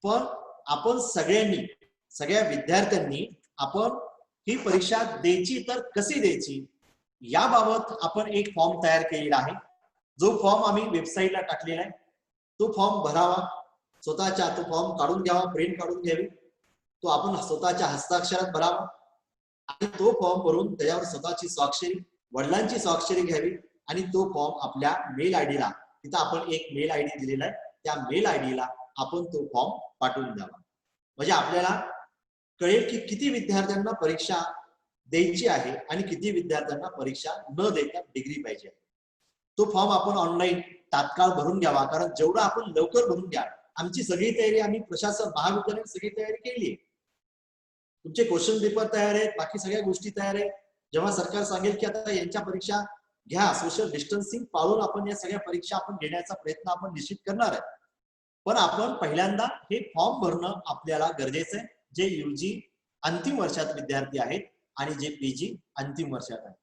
पण आपण सगळ्यांनी, सगळ्या विद्यार्थ्यांनी आपण ही परीक्षा द्यायची तर कशी द्यायची याबाबत आपण एक फॉर्म तयार केलेला आहे. जो फॉर्म आम्ही वेबसाईटला टाकलेला आहे तो फॉर्म भरावा. स्वतःच्या तो फॉर्म काढून घ्यावा, प्रिंट काढून घ्यावी, तो आपण स्वतःच्या हस्ताक्षरात भरावा आणि तो फॉर्म भरून त्याच्यावर स्वतःची स्वाक्षरी, वडिलांची स्वाक्षरी घ्यावी आणि तो फॉर्म आपल्या मेल आयडीला, तिथं आपण एक मेल आयडी दिलेला आहे, त्या मेल आयडीला आपण तो फॉर्म पाठवून द्यावा. म्हणजे आपल्याला कळेल की किती विद्यार्थ्यांना परीक्षा द्यायची आहे आणि किती विद्यार्थ्यांना परीक्षा न देता डिग्री पाहिजे. तो फॉर्म आपण ऑनलाईन तात्काळ भरून घ्यावा, कारण जेवढं आपण लवकर भरून घ्या, आमची सगळी तयारी, आम्ही प्रशासन महाविद्यालयात सगळी तयारी केली आहे. तुमचे क्वेश्चन पेपर तयार आहेत, बाकी सगळ्या गोष्टी तयार आहेत. जेव्हा सरकार सांगेल की आता यांच्या परीक्षा घ्या, सोशल डिस्टन्सिंग पाळून आपण या सगळ्या परीक्षा आपण घेण्याचा प्रयत्न आपण निश्चित करणार आहे. पण आपण पहिल्यांदा हे फॉर्म भरणं आपल्याला गरजेचं आहे, जे UG अंतिम वर्षात विद्यार्थी आहेत आणि जे PG अंतिम वर्षात आहेत.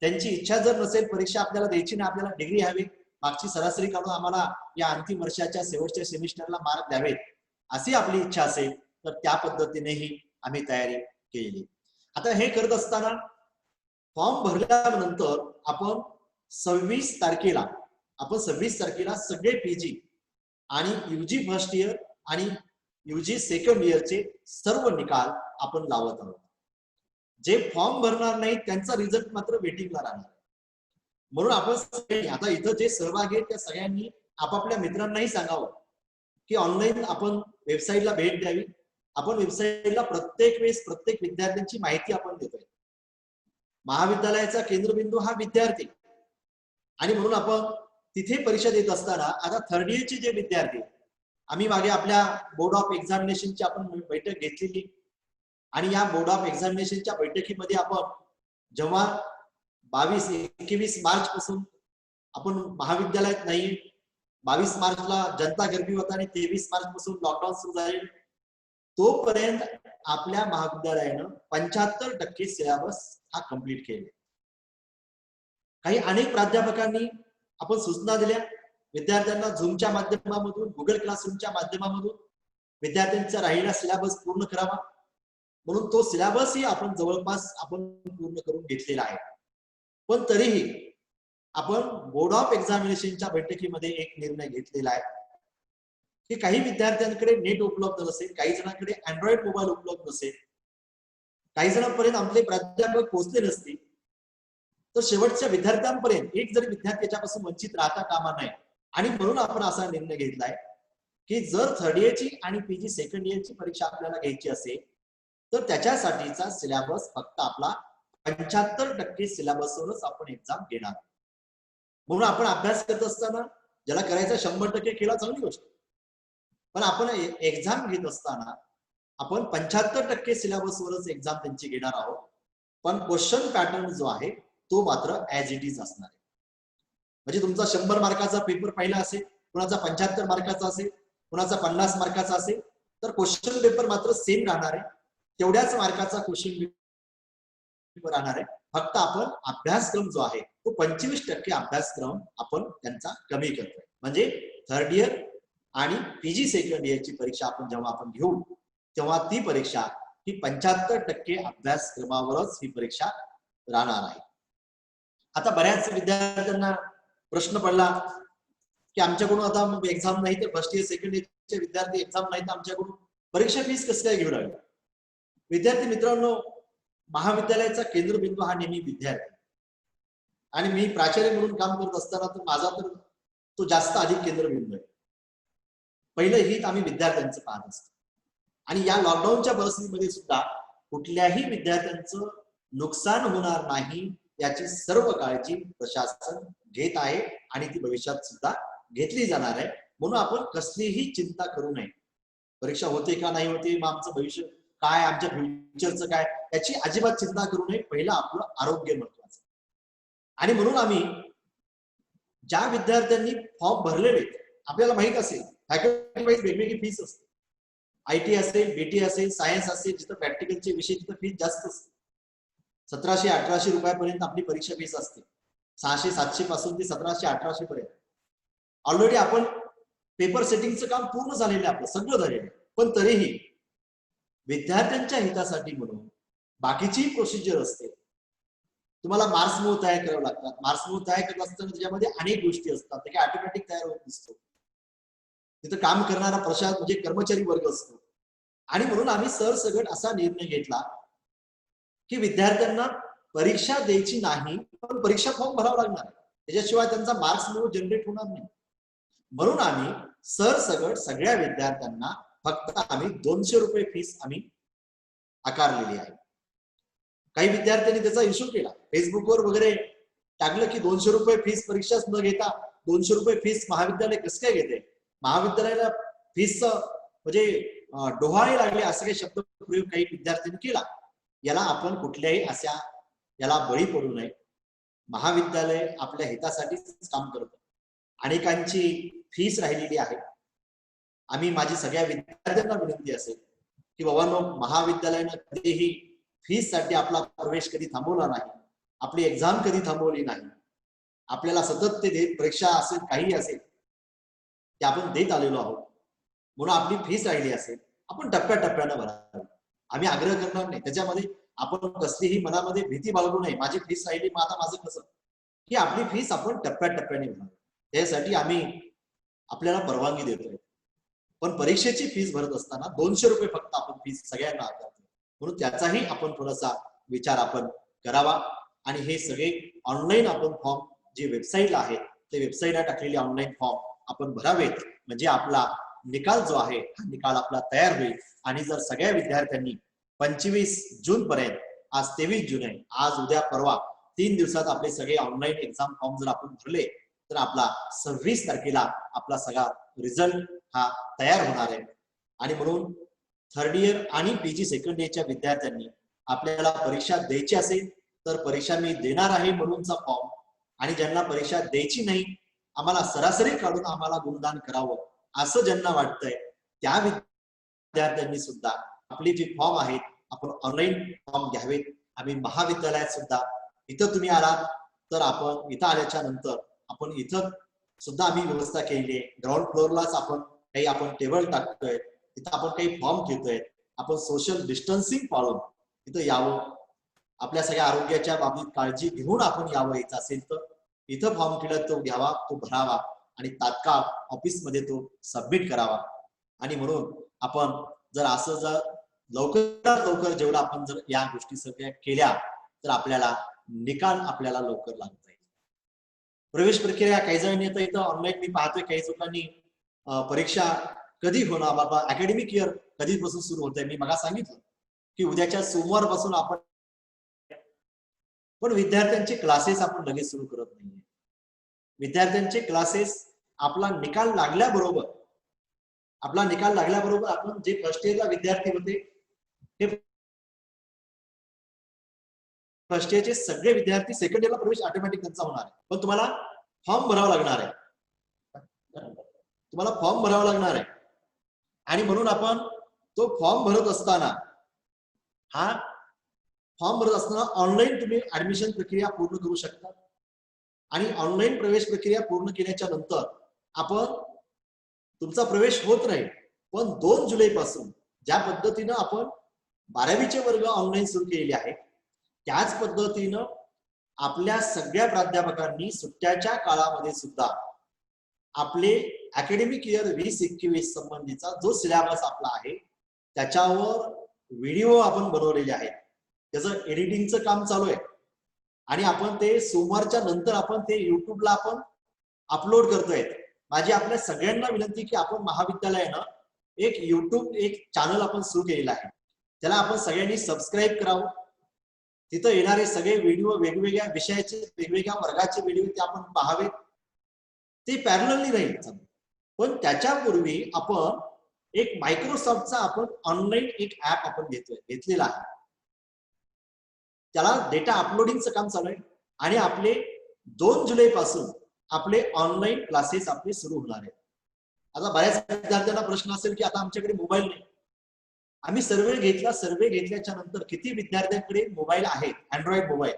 त्यांची इच्छा जर नसेल परीक्षा आपल्याला द्यायची नाही, आपल्याला डिग्री हवी, मागची सरासरी काढून आम्हाला या अंतिम वर्षाच्या शेवटच्या सेमिस्टरला मार्क द्यावेत, अशी आपली इच्छा असेल तर त्या पद्धतीनेही आम्ही तयारी केली. आता हे करत असताना फॉर्म भरल्यानंतर आपण 26 तारखेला सगळे PG आणि UG फर्स्ट इयर आणि UG सेकंड इयरचे सर्व निकाल आपण लावत आहोत. जे फॉर्म भरणार नाही त्यांचा रिझल्ट मात्र वेटिंगला राहणार. म्हणून आपण आता इथं जे सहभागी आहेत त्या सगळ्यांनी आपापल्या मित्रांनाही सांगावं की ऑनलाईन आपण वेबसाईटला भेट द्यावी. आपण वेबसाईटला प्रत्येक वेळेस प्रत्येक विद्यार्थ्यांची माहिती आपण देतोय. महाविद्यालयाचा केंद्रबिंदू हा विद्यार्थी आणि म्हणून आपण तिथे परीक्षा देत असताना आता थर्ड इयरचे जे विद्यार्थी, आम्ही मागे आपल्या बोर्ड ऑफ एक्झामिनेशनची आपण बैठक घेतलेली आणि या बोर्ड ऑफ एक्झामिनेशनच्या बैठकीमध्ये आपण जेव्हा 22-21 मार्च पासून आपण महाविद्यालयात नाही, 22 मार्चला जनता गर्दी होता आणि 23 मार्च पासून लॉकडाऊन सुरू झाले, तोपर्यंत आपल्या महाविद्यालयानं 75% सिलेबस हा कंप्लीट केले. काही अनेक प्राध्यापकांनी आपण सूचना दिल्या विद्यार्थ्यांना झूमच्या माध्यमामधून, गुगल क्लासरूमच्या माध्यमामधून विद्यार्थ्यांचा राहिलेला सिलेबस पूर्ण करावा. म्हणून तो सिलेबसही आपण जवळपास आपण पूर्ण करून घेतलेला आहे. पण तरीही आपण बोर्ड ऑफ एक्झामिनेशनच्या बैठकीमध्ये एक निर्णय घेतलेला आहे की काही विद्यार्थ्यांकडे नेट उपलब्ध नसेल, काही जणांकडे अँड्रॉइड मोबाईल उपलब्ध नसेल, काही जणांपर्यंत आपले प्राध्यापक पोहोचले नसतील, तर शेवटच्या विद्यार्थ्यांपर्यंत एक जरी विद्यार्थी याच्यापासून वंचित राहता कामा नये. आणि म्हणून आपण असा निर्णय घेतलाय की जर थर्ड इयरची आणि PG सेकंड इयरची परीक्षा आपल्याला घ्यायची असेल तर त्याच्यासाठीचा सिलेबस फक्त आपला 75% सिलेबसवरच आपण एक्झाम घेणार. म्हणून आपण अभ्यास करत असताना ज्याला करायचा 100% केला चांगली गोष्ट, पण आपण एक्झाम घेत असताना आपण 75% सिलेबसवरच एक्झाम त्यांची घेणार आहोत. पण क्वेश्चन पॅटर्न जो आहे तो मात्र ऍज इट इज असणार आहे. म्हणजे तुमचा 100 मार्काचा पेपर पहिला असेल, कुणाचा 75 मार्काचा असेल, कुणाचा 50 मार्काचा असेल, तर क्वेश्चन पेपर मात्र सेम राहणार आहे. तेवढ्याच मार्काचा क्वेश्चन पेपर राहणार आहे. फक्त आपण अभ्यासक्रम जो आहे तो 25% अभ्यासक्रम आपण त्यांचा कमी करतोय. म्हणजे थर्ड इयर आणि PG सेकंड इयरची परीक्षा आपण जेव्हा आपण घेऊ तेव्हा ती परीक्षा ही 75% अभ्यासक्रमावरच ही परीक्षा राहणार आहे. आता बऱ्याच विद्यार्थ्यांना प्रश्न पडला की आमच्याकडून आता मग एक्झाम नाही तर फर्स्ट इयर सेकंड इयरचे विद्यार्थी एक्झाम नाही तर आमच्याकडून परीक्षा फीस कसं काय घेऊ लागली. विद्यार्थी मित्रांनो, महाविद्यालयाचा केंद्रबिंदू हा नेहमी विद्यार्थी आणि मी प्राचार्य म्हणून काम करत असताना तर माझा तर तो जास्त अधिक केंद्रबिंदू आहे. पहिलं हित आम्ही विद्यार्थ्यांचं पाहत असतो आणि या लॉकडाऊनच्या परिस्थितीमध्ये सुद्धा कुठल्याही विद्यार्थ्यांचं नुकसान होणार नाही याची सर्व काळजी प्रशासन घेत आहे आणि ती भविष्यात सुद्धा घेतली जाणार आहे. म्हणून आपण कसलीही चिंता करू नये. परीक्षा होते का नाही होते, मग आमचं भविष्य काय, आमच्या फ्युचरचं काय, याची अजिबात चिंता करू नये. पहिलं आपलं आरोग्य महत्वाचं. आणि म्हणून आम्ही ज्या विद्यार्थ्यांनी फॉर्म भरलेले, आपल्याला माहित असेल फॅकल्टी वाईज वेगवेगळी फीस असते. IT असेल, BT असेल, सायन्स असेल, जिथं प्रॅक्टिकलचे विषय तिथं फीस जास्त असते. 1700-1800 रुपयापर्यंत आपली परीक्षा फीस असते. 600-700 पासून ते 1700-1800 पर्यंत. ऑलरेडी आपण पेपर सेटिंगचं काम पूर्ण झालेलं आहे, आपलं सगळं झालेलं आहे. पण तरीही विद्यार्थ्यांच्या हितासाठी म्हणून बाकीची प्रोसिजर असते. तुम्हाला मार्क्स मूळ तयार करावं लागतात. मार्क्स मूळ तयार करत असताना त्याच्यामध्ये अनेक गोष्टी असतात, ते काय ऑटोमॅटिक तयार होत नसतो. तिथं काम करणारा प्रशासन म्हणजे कर्मचारी वर्ग असतो. आणि म्हणून आम्ही सरसकट असा निर्णय घेतला की विद्यार्थ्यांना परीक्षा द्यायची नाही, पण परीक्षा फॉर्म भरावा लागणार आहे. त्याच्याशिवाय त्यांचा मार्क्स मूळ जनरेट होणार नाही. म्हणून आम्ही सरसकट सगळ्या विद्यार्थ्यांना फक्त आम्ही 200 रुपये फीस आम्ही आकारलेली आहे. काही विद्यार्थ्यांनी त्याचा इश्यू केला फेसबुकवर वगैरे टाकलं की 200 रुपये फीस परीक्षाच न घेता 200 रुपये फीस महाविद्यालय कसं काय घेते? महाविद्यालयाला फीस म्हणजे डोहाळे लागले असं काही शब्द प्रयोग काही विद्यार्थ्यांनी केला. याला आपण कुठल्याही अशा याला बळी पडू नये. महाविद्यालय आपल्या हितासाठीच काम करतं. अनेकांची फीस राहिलेली आहे. आम्ही माझी सगळ्या विद्यार्थ्यांना विनंती असेल की बाबांनो, महाविद्यालयानं कधीही फीस साठी आपला प्रवेश कधी थांबवला नाही, आपली एक्झाम कधी थांबवली नाही. आपल्याला सतत ते परीक्षा असेल काही असेल ते आपण देत आलेलो आहोत. म्हणून आपली फीस राहिली असेल आपण टप्प्याटप्प्यानं भरावी. आम्ही आग्रह करणार नाही, त्याच्यामध्ये आपण कसलीही मनामध्ये भीती बाळगू नये. माझी फीस राहिली मग आता माझं कसं, की आपली फीस आपण टप्प्याटप्प्याने भरावी. त्यासाठी आम्ही आपल्याला परवानगी देतोय. पण परीक्षेची फीस भरत असताना 200 रुपये फक्त आपण फीस सगळ्यांना आकारतो. म्हणून त्याचाही आपण थोडासा विचार आपण करावा. आणि हे सगळे ऑनलाईन आपण फॉर्म जे वेबसाईटला आहेत ते वेबसाईटला टाकलेले ऑनलाईन फॉर्म आपण भरावेत. म्हणजे आपला निकाल जो आहे हा निकाल आपला तयार होईल. आणि जर सगळ्या विद्यार्थ्यांनी 25 जून पर्यंत, आज 23 जून आहे, आज उद्या परवा 3 दिवसात आपले सगळे ऑनलाईन एक्झाम फॉर्म जर आपण भरले तर आपला 26 तारखेला आपला सगळा रिझल्ट हा तयार होणार आहे. आणि म्हणून थर्ड इयर आणि पीजी सेकंड इयरच्या विद्यार्थ्यांनी आपल्याला परीक्षा द्यायची असेल तर परीक्षा मी देणार आहे म्हणूनचा फॉर्म, आणि ज्यांना परीक्षा द्यायची नाही, आम्हाला सरासरी काढून आम्हाला गुणदान करावं असं ज्यांना वाटतंय त्या विद्यार्थ्यांनी सुद्धा आपली जी फॉर्म आहेत आपण ऑनलाईन फॉर्म घ्यावेत. आम्ही महाविद्यालयात सुद्धा इथं तुम्ही आलात तर आपण इथं आल्याच्या नंतर आपण इथं सुद्धा आम्ही व्यवस्था केलेली आहे. ग्राउंड फ्लोअरलाच आपण टेबल टाकतोय, तिथं आपण काही फॉर्म घेतोय. आपण सोशल डिस्टन्सिंग पाळून इथं यावं. आपल्या सगळ्या आरोग्याच्या बाबतीत काळजी घेऊन आपण यावं. यायचं असेल तर इथं फॉर्म केला तो घ्यावा, तो भरावा आणि तात्काळ ऑफिसमध्ये तो सबमिट करावा. आणि म्हणून आपण जर असं जर लवकरात लवकर जेवढं आपण जर या गोष्टी सगळ्या केल्या तर आपल्याला निकाल आपल्याला लवकर लागता येईल. प्रवेश प्रक्रिया काही जणांनी आता इथं ऑनलाईन मी पाहतोय काही लोकांनी परीक्षा कधी होणार बाबा, अकॅडमिक इयर कधीपासून सुरू होत आहे. मी मला सांगितलं की उद्याच्या सोमवारपासून आपण, पण विद्यार्थ्यांचे क्लासेस आपण लगेच सुरू करत नाहीये. विद्यार्थ्यांचे क्लासेस आपला निकाल लागल्याबरोबर आपण जे फर्स्ट इयरला विद्यार्थी होते हे फर्स्ट इयरचे सगळे विद्यार्थी सेकंड इयरला प्रवेश ऑटोमॅटिक त्यांचा होणार आहे. पण तुम्हाला फॉर्म भरावा लागणार आहे. आणि म्हणून आपण तो फॉर्म भरत असताना ऑनलाईन तुम्ही ऍडमिशन प्रक्रिया पूर्ण करू शकता. आणि ऑनलाईन प्रवेश प्रक्रिया पूर्ण केल्याच्या नंतर आपण तुमचा प्रवेश होत राहील. पण 2 जुलै पासून ज्या पद्धतीनं आपण 12वीचे वर्ग ऑनलाईन सुरू केलेले आहेत त्याच पद्धतीनं आपल्या सगळ्या प्राध्यापकांनी सुट्ट्याच्या काळामध्ये सुद्धा आपले अकॅडमिक इयर 2021 संबंधीचा जो सिलेबस आपला आहे त्याच्यावर व्हिडिओ आपण बनवलेले आहेत. त्याचं एडिटिंगचं काम चालू आहे आणि आपण ते सोमवारच्या नंतर आपण ते युट्यूबला आपण अपलोड करतोय. माझी आपल्या सगळ्यांना विनंती की आपण महाविद्यालयानं एक युट्यूब चॅनल आपण सुरू केलेला आहे. त्याला आपण सगळ्यांनी सबस्क्राईब करावं. तिथं येणारे सगळे व्हिडिओ वेगवेगळ्या विषयाचे वेगवेगळ्या वर्गाचे व्हिडिओ ते आपण पाहावेत. ते पॅरलली नाही, पण त्याच्यापूर्वी आपण एक मायक्रोसॉफ्टचा आपण ऑनलाईन एक ऍप आपण घेतलेला आहे. त्याला डेटा अपलोडिंगचं काम चालू आहे आणि आपले 2 जुलै पासून आपले ऑनलाईन क्लासेस आपले सुरू होणार आहेत. आता बऱ्याच विद्यार्थ्यांना प्रश्न असेल की आता आमच्याकडे मोबाईल नाही. आम्ही सर्वे घेतल्याच्या नंतर किती विद्यार्थ्यांकडे मोबाईल आहे, अँड्रॉइड मोबाईल,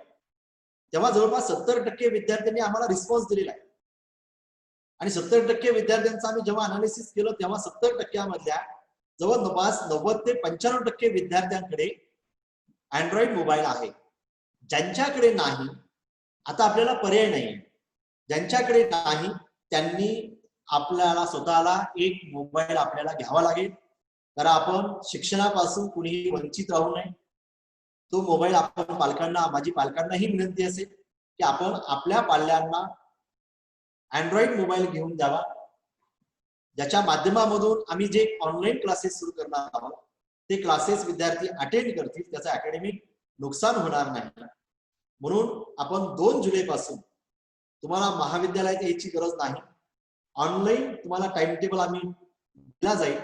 तेव्हा जवळपास 70% विद्यार्थ्यांनी आम्हाला रिस्पॉन्स दिलेला आहे. आणि 70% विद्यार्थ्यांचं आम्ही जेव्हा अनालिसिस केलं तेव्हा 70% मधल्या जवळपास 90 ते 95% विद्यार्थ्यांकडे अँड्रॉइड मोबाईल आहे. ज्यांच्याकडे नाही, आता आपल्याला पर्याय नाही. ज्यांच्याकडे नाही त्यांनी आपल्याला स्वतःला एक मोबाईल आपल्याला घ्यावा लागेल. कारण आपण शिक्षणापासून कुणीही वंचित राहू नये. तो मोबाईल आपण माझी पालकांना ही विनंती असेल की आपण आपल्या पाल्यांना अँड्रॉइड मोबाईल घेऊन द्यावा, ज्याच्या माध्यमामधून आम्ही जे ऑनलाईन क्लासेस सुरू करणार आहोत ते क्लासेस विद्यार्थी अटेंड करतील, त्याचं अकॅडमिक नुकसान होणार नाही. म्हणून आपण 2 जुलै पासून तुम्हाला महाविद्यालयात यायची गरज नाही. ऑनलाईन तुम्हाला टाइम टेबल आम्ही दिला जाईल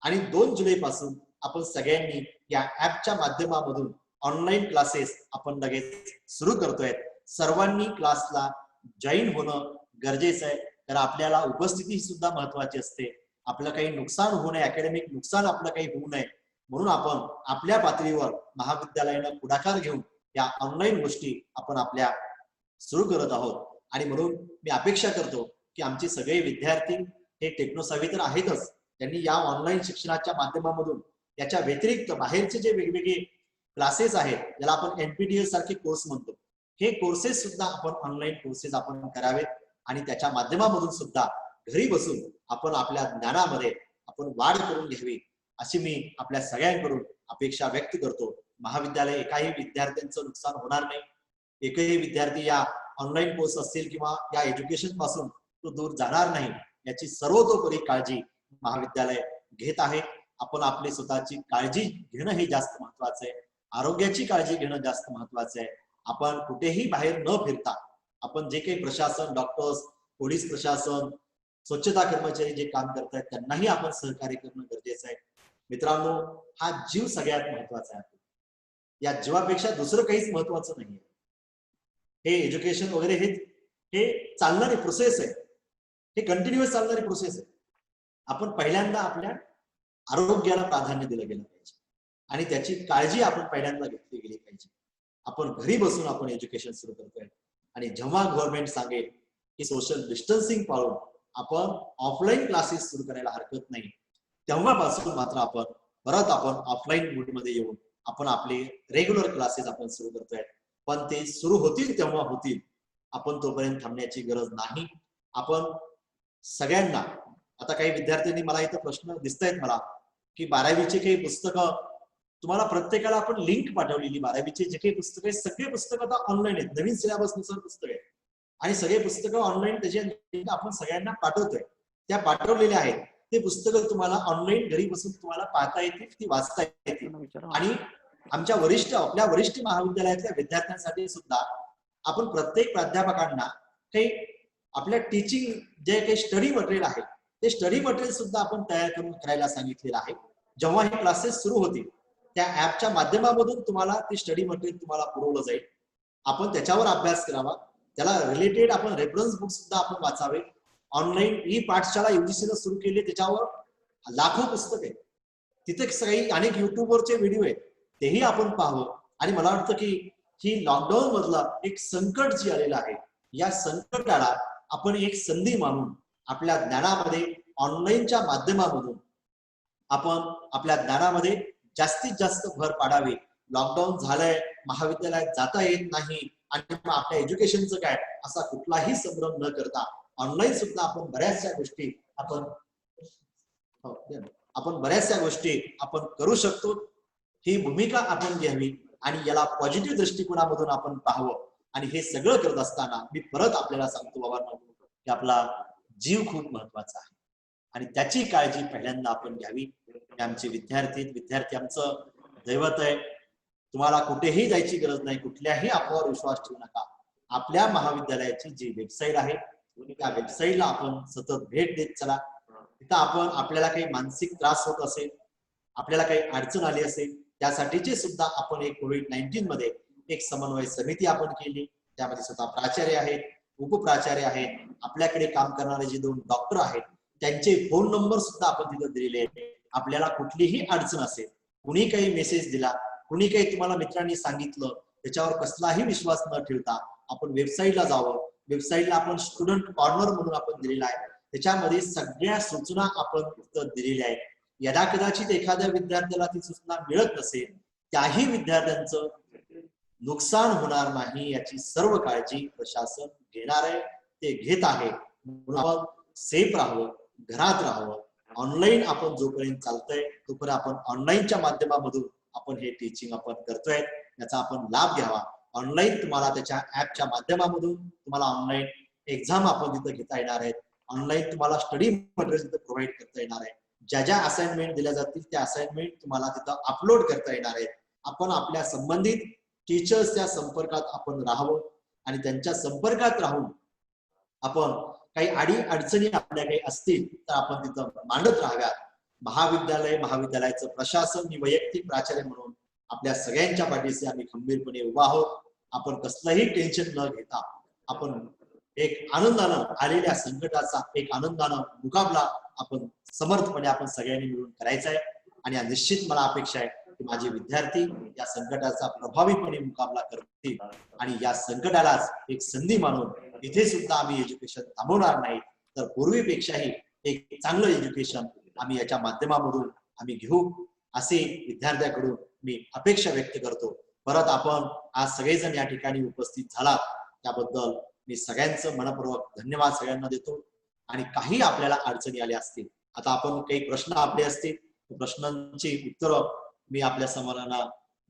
आणि 2 जुलै पासून आपण सगळ्यांनी या ऍपच्या माध्यमामधून ऑनलाईन क्लासेस आपण लगेच सुरू करतोय. सर्वांनी क्लासला जॉईन होणं गरजेचं आहे, कारण आपल्याला उपस्थिती सुद्धा महत्वाची असते. आपलं काही नुकसान होऊ नये, अकॅडमिक नुकसान आपलं काही होऊ नये म्हणून आपण आपल्या पातळीवर महाविद्यालयानं पुढाकार घेऊन या ऑनलाईन गोष्टी आपण आपल्या सुरू करत आहोत. आणि म्हणून मी अपेक्षा करतो की आमचे सगळे विद्यार्थी हे टेक्नोसावी तर आहेतच, त्यांनी या ऑनलाईन शिक्षणाच्या माध्यमामधून याच्या व्यतिरिक्त बाहेरचे जे वेगवेगळे क्लासेस आहेत, ज्याला आपण NPTEL सारखे कोर्स म्हणतो, हे कोर्सेस सुद्धा आपण ऑनलाईन कोर्सेस आपण करावेत आणि त्याच्या माध्यमामधून सुद्धा घरी बसून आपण आपल्या ज्ञानामध्ये आपण वाढ करून घ्यावी अशी मी आपल्या सगळ्यांकडून अपेक्षा व्यक्त करतो. महाविद्यालय एकाही विद्यार्थ्यांचं नुकसान होणार नाही, एकही विद्यार्थी या ऑनलाईन कोर्स असतील किंवा या एज्युकेशन पासून तो दूर जाणार नाही याची सर्वतोपरी काळजी महाविद्यालय घेत आहे. आपण आपली स्वतःची काळजी घेणं हे जास्त महत्वाचं आहे, आरोग्याची काळजी घेणं जास्त महत्वाचं आहे. आपण कुठेही बाहेर न फिरता आपण जे काही प्रशासन, डॉक्टर्स, पोलीस प्रशासन, स्वच्छता कर्मचारी जे काम करतायत त्यांनाही आपण सहकार्य करणं गरजेचं आहे. मित्रांनो, हा जीव सगळ्यात महत्वाचा आहे. या जीवापेक्षा दुसरं काहीच महत्वाचं नाहीये. हे एज्युकेशन वगैरे हे चालणारी प्रोसेस आहे, हे कंटिन्युअस चालणारी प्रोसेस आहे. आपण पहिल्यांदा आपल्या आरोग्याला प्राधान्य दिलं गेलं पाहिजे आणि त्याची काळजी आपण पहिल्यांदा घेतली गेली पाहिजे. आपण घरी बसून आपण एज्युकेशन सुरू करतोय आणि जेव्हा गव्हर्नमेंट सांगेल की सोशल डिस्टन्सिंग पाळून आपण ऑफलाईन क्लासेस सुरू करायला हरकत नाही, तेव्हापासून मात्र आपण परत ऑफलाईन मोड मध्ये येऊन आपण आपले रेग्युलर क्लासेस आपण सुरू करतोय. पण ते सुरू होतील तेव्हा होतील, आपण तोपर्यंत थांबण्याची गरज नाही. आपण सगळ्यांना, आता काही विद्यार्थ्यांनी मला इथं प्रश्न दिसतायत मला की 12वीचे काही पुस्तकं तुम्हाला प्रत्येकाला आपण लिंक पाठवलेली, 12वीचे जे काही पुस्तक आहेत सगळे पुस्तकं आता ऑनलाईन आहेत, नवीन सिलेबस नुसार पुस्तक आहेत आणि सगळे पुस्तकं ऑनलाईन त्याचे लिंक आपण सगळ्यांना पाठवतोय. त्या पाठवलेल्या आहेत, ते पुस्तकं तुम्हाला ऑनलाईन घरी बसून तुम्हाला पाहता येतील, ती वाचता येतील. आणि आमच्या आपल्या वरिष्ठ महाविद्यालयातल्या विद्यार्थ्यांसाठी सुद्धा आपण प्रत्येक प्राध्यापकांना काही आपल्या टीचिंग जे काही स्टडी मटेरियल आहे ते स्टडी मटेरियल सुद्धा आपण तयार करून करायला सांगितलेलं आहे. जेव्हा हे क्लासेस सुरू होतील त्या ऍपच्या माध्यमामधून तुम्हाला ते स्टडी मटेरियल तुम्हाला पुरवलं जाईल. आपण त्याच्यावर अभ्यास करावा, त्याला रिलेटेड आपण रेफरन्स बुक सुद्धा आपण वाचावे. ऑनलाईन ई पाठशाळा UGC सुरू केली, त्याच्यावर लाखो पुस्तक आहेत, तिथे काही अनेक युट्यूबवरचे व्हिडिओ आहेत, तेही आपण पाहावं. आणि मला वाटतं की ही लॉकडाऊन मधला एक संकट जे आलेलं आहे, या संकटाला आपण एक संधी मानून आपल्या ज्ञानामध्ये ऑनलाईनच्या माध्यमामधून आपण आपल्या ज्ञानामध्ये जास्तीत जास्त भर पाडावी. लॉकडाऊन झालंय, महाविद्यालयात जाता येत नाही आणि आपल्या एज्युकेशनचं काय असा कुठलाही संभ्रम न करता ऑनलाईन सुद्धा आपण बऱ्याचशा गोष्टी आपण करू शकतो. ही भूमिका आपण घ्यावी आणि याला पॉझिटिव्ह दृष्टिकोनामधून आपण पाहावं. आणि हे सगळं करत असताना मी परत आपल्याला सांगतो बाबांनो की आपला जीव खूप महत्वाचा आहे आणि त्याची काळजी पहिल्यांदा आपण घ्यावी. आमचे विद्यार्थी आमचं दैवत आहे. तुम्हाला कुठेही जायची गरज नाही, कुठल्याही अफवावर विश्वास ठेवू नका. आपल्या महाविद्यालयाची जी वेबसाईट आहे त्या वेबसाईटला आपण सतत भेट देत चला. तिथं आपल्याला काही मानसिक त्रास होत असेल, आपल्याला काही अडचण आली असेल, त्यासाठीचे सुद्धा आपण एक कोविड-19 मध्ये एक समन्वय समिती आपण केली. त्यामध्ये स्वतः प्राचार्य आहेत, उपप्राचार्य आहेत, आपल्याकडे काम करणारे जे 2 डॉक्टर आहेत त्यांचे फोन नंबर सुद्धा आपण तिथं दिलेले आहेत. आपल्याला कुठलीही अडचण असेल, कुणी काही मेसेज दिला, कुणी काही तुम्हाला मित्रांनी सांगितलं, त्याच्यावर कसलाही विश्वास न ठेवता आपण वेबसाईटला जावं. वेबसाईटला आपण स्टुडंट कॉर्नर म्हणून आपण दिलेला आहे, त्याच्यामध्ये सगळ्या सूचना आपण तिथं दिलेल्या आहेत. यदा कदाचित एखाद्या विद्यार्थ्याला ती सूचना मिळत नसेल, त्याही विद्यार्थ्यांचं नुकसान होणार नाही याची सर्व काळजी प्रशासन घेणार आहे, ते घेत आहे. म्हणून आपण सेफ राहावं, घरात राहावं. ऑनलाईन आपण जोपर्यंत चालतंय तोपर्यंत आपण ऑनलाईनच्या माध्यमामधून आपण हे टीचिंग आपण करतोय, याचा आपण लाभ घ्यावा. ऑनलाईन तुम्हाला त्याच्या ऍपच्या माध्यमामधून तुम्हाला ऑनलाईन एक्झाम आपण तिथं घेता येणार आहेत. ऑनलाईन तुम्हाला स्टडी मटेरियल तिथं प्रोव्हाइड करता येणार आहे. ज्या असाइनमेंट दिल्या जातील त्या असाइनमेंट तुम्हाला तिथं अपलोड करता येणार आहेत. आपण आपल्या संबंधित टीचर्सच्या संपर्कात आपण राहावं आणि त्यांच्या संपर्कात राहून आपण काही अडचणी आपल्या काही असतील तर आपण तिथं मांडत राहाव्यात. महाविद्यालयाचं प्रशासन मी वैयक्तिक प्राचार्य म्हणून आपल्या सगळ्यांच्या पाठीशी आम्ही खंबीरपणे उभा आहोत. आपण कसलंही टेन्शन न घेता आपण एक आनंदानं आलेल्या संकटाचा एक आनंदानं मुकाबला आपण समर्थपणे आपण सगळ्यांनी मिळून करायचा आहे. आणि निश्चित मला अपेक्षा आहे की माझे विद्यार्थी या संकटाचा प्रभावीपणे मुकाबला करतील आणि या संकटालाच एक संधी मानून इथे सुद्धा आम्ही एज्युकेशन थांबवणार नाही, तर पूर्वीपेक्षाही एक चांगलं एज्युकेशन आम्ही याच्या माध्यमामधून आम्ही घेऊ असे विद्यार्थ्यांकडून मी अपेक्षा व्यक्त करतो. परत आपण आज सगळेजण या ठिकाणी उपस्थित झालात त्याबद्दल मी सगळ्यांचं मनपूर्वक धन्यवाद सगळ्यांना देतो. आणि काही आपल्याला अडचणी आल्या असतील, आता आपण काही प्रश्न आपले असतील, प्रश्नांची उत्तरं मी आपल्या समोरांना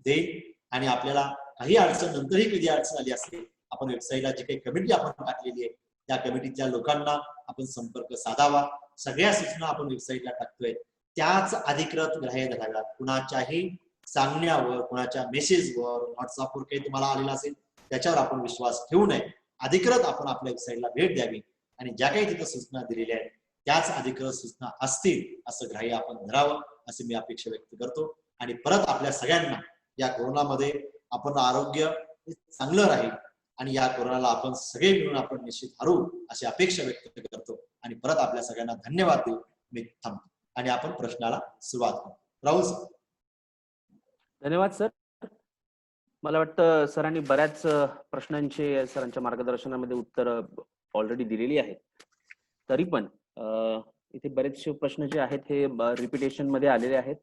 देईन. आणि आपल्याला काही अडचण नंतरही कधी अडचण आली असेल, आपण वेबसाईटला जी काही कमिटी आपण टाकलेली आहे त्या कमिटीच्या लोकांना आपण संपर्क साधावा. सगळ्या सूचना आपण वेबसाईटला टाकतोय त्याच अधिकृत ग्राह्य धराव्यात. कुणाच्याही सांगण्यावर, कुणाच्या मेसेजवर, व्हॉट्सअपवर काही तुम्हाला आलेला असेल त्याच्यावर आपण विश्वास ठेवू नये. अधिकृत आपण आपल्या वेबसाईटला भेट द्यावी आणि ज्या काही तिथं सूचना दिलेल्या आहेत त्याच अधिकृत सूचना असतील असं ग्राह्य आपण धरावं असे मी अपेक्षा व्यक्त करतो. आणि परत आपल्या सगळ्यांना या कोरोनामध्ये आपण आरोग्य चांगलं राहील आणि या कोरोनाला आपण सगळे मिळून आपण निश्चित हरू अशी अपेक्षा व्यक्त करतो. आणि परत आपल्या सगळ्यांना धन्यवाद देऊ मी थांबतो आणि आपण प्रश्नाला सुरुवात करू. राहुल सर. धन्यवाद सर. मला वाटतं सरांनी बऱ्याच प्रश्नांचे सरांच्या मार्गदर्शनामध्ये उत्तर ऑलरेडी दिलेली आहेत. तरी पण इथे बरेचसे प्रश्न जे आहेत हे रिपिटेशन मध्ये आलेले आहेत.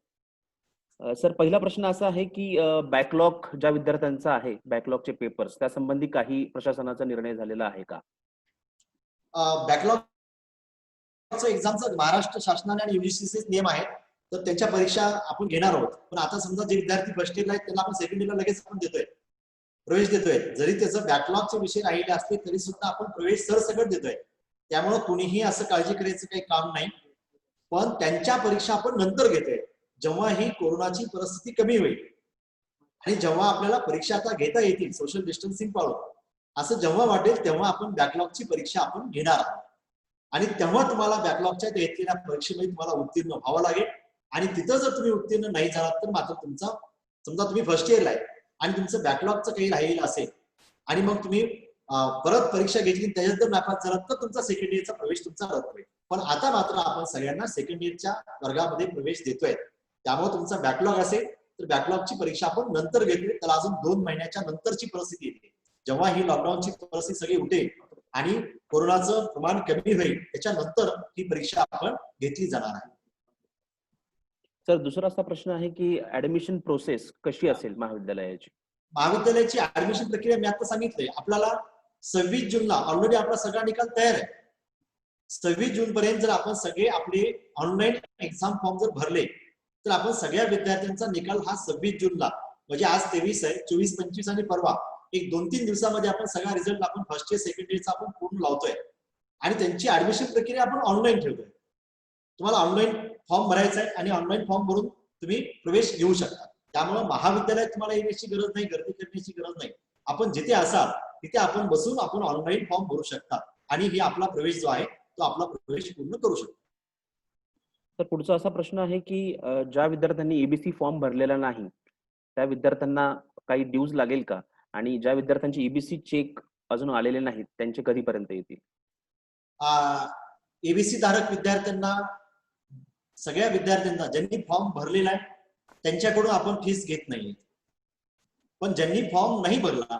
सर, पहिला प्रश्न असा आहे की बॅकलॉग ज्या विद्यार्थ्यांचा आहे, बॅकलॉगचे पेपर्स, त्या संबंधी काही प्रशासनाचा निर्णय झालेला आहे का? बॅकलॉग एक्झामचा महाराष्ट्र शासनाने आणि युजीसीचे नियम आहेत, तर त्यांच्या परीक्षा आपण घेणार आहोत. पण आता समजा जे विद्यार्थी फर्स्ट इयरला आहेत त्यांना आपण सेकंड इयरला लगेच आपण देतोय, प्रवेश देतोय. जरी त्याचं बॅकलॉगचे विषय राहिले असले तरी सुद्धा आपण प्रवेश सरसकट देतोय. त्यामुळे कुणीही असं काळजी करायचं काही काम नाही. पण त्यांच्या परीक्षा आपण नंतर घेतोय जेव्हा ही कोरोनाची परिस्थिती कमी होईल आणि जेव्हा आपल्याला परीक्षा आता घेता येतील सोशल डिस्टन्सिंग पाळून, असं जेव्हा वाटेल तेव्हा आपण बॅकलॉगची परीक्षा आपण घेणार आहोत. आणि तेव्हा तुम्हाला बॅकलॉगच्या घेतलेल्या परीक्षेमध्ये तुम्हाला उत्तीर्ण व्हावं लागेल. आणि तिथं जर तुम्ही उत्तीर्ण नाही झालात तर मात्र तुमचा, समजा तुम्ही फर्स्ट इयरला आहे आणि तुमचं बॅकलॉगचं काही राहिलेलं असेल आणि मग तुम्ही परत परीक्षा घेतली त्याच्यात जर नापास झालात तर तुमचा सेकंड इयरचा प्रवेश तुमचा रद्द होईल. पण आता मात्र आपण सगळ्यांना सेकंड इयरच्या वर्गामध्ये प्रवेश देतोय. त्यामुळे तुमचा बॅकलॉग असेल तर बॅकलॉगची परीक्षा आपण नंतर घेतोय. त्याला अजून 2 महिन्याच्या नंतरची परिस्थिती येते, जेव्हा ही लॉकडाऊनची परिस्थिती सगळी उठेल आणि कोरोनाचं प्रमाण कमी होईल त्याच्यानंतर ही परीक्षा आपण घेतली जाणार आहे. सर, दुसरा असा प्रश्न आहे की ऍडमिशन प्रोसेस कशी असेल महाविद्यालयाची? महाविद्यालयाची ऍडमिशन प्रक्रिया मी आता सांगितलंय आपल्याला. 26 जूनला ऑलरेडी आपला सगळा निकाल तयार आहे. 26 जून पर्यंत जर आपण सगळे आपले ऑनलाईन एक्झाम फॉर्म जर भरले तर आपण सगळ्या विद्यार्थ्यांचा निकाल हा 26 जूनला, म्हणजे आज 23 आहे, 24, 25 आणि परवा एक 2-3 दिवसामध्ये आपण सगळा रिझल्ट आपण फर्स्ट इयर सेकंड इयरचा आपण पूर्ण लावतोय. आणि त्यांची ऍडमिशन प्रक्रिया आपण ऑनलाईन ठेवतोय. तुम्हाला ऑनलाईन फॉर्म भरायचा आहे आणि ऑनलाईन फॉर्म भरून तुम्ही प्रवेश घेऊ शकता. त्यामुळे महाविद्यालयात तुम्हाला येण्याची गरज नाही, गर्दी करण्याची गरज नाही. आपण जिथे असाल तिथे आपण बसून आपण ऑनलाईन फॉर्म भरू शकता आणि ही आपला प्रवेश जो आहे तो आपला प्रवेश पूर्ण करू शकतो. तर पुढचा असा प्रश्न आहे की ज्या विद्यार्थ्यांनी एबीसी फॉर्म भरलेला नाही त्या विद्यार्थ्यांना काही ड्यूज लागेल का? आणि ज्या विद्यार्थ्यांचे एबीसी चेक अजून आलेले नाहीत त्यांचे कधीपर्यंत येतील? एबीसी धारक विद्यार्थ्यांना, सगळ्या विद्यार्थ्यांना ज्यांनी फॉर्म भरलेला आहे त्यांच्याकडून आपण फीस घेत नाहीये. पण ज्यांनी फॉर्म नाही भरला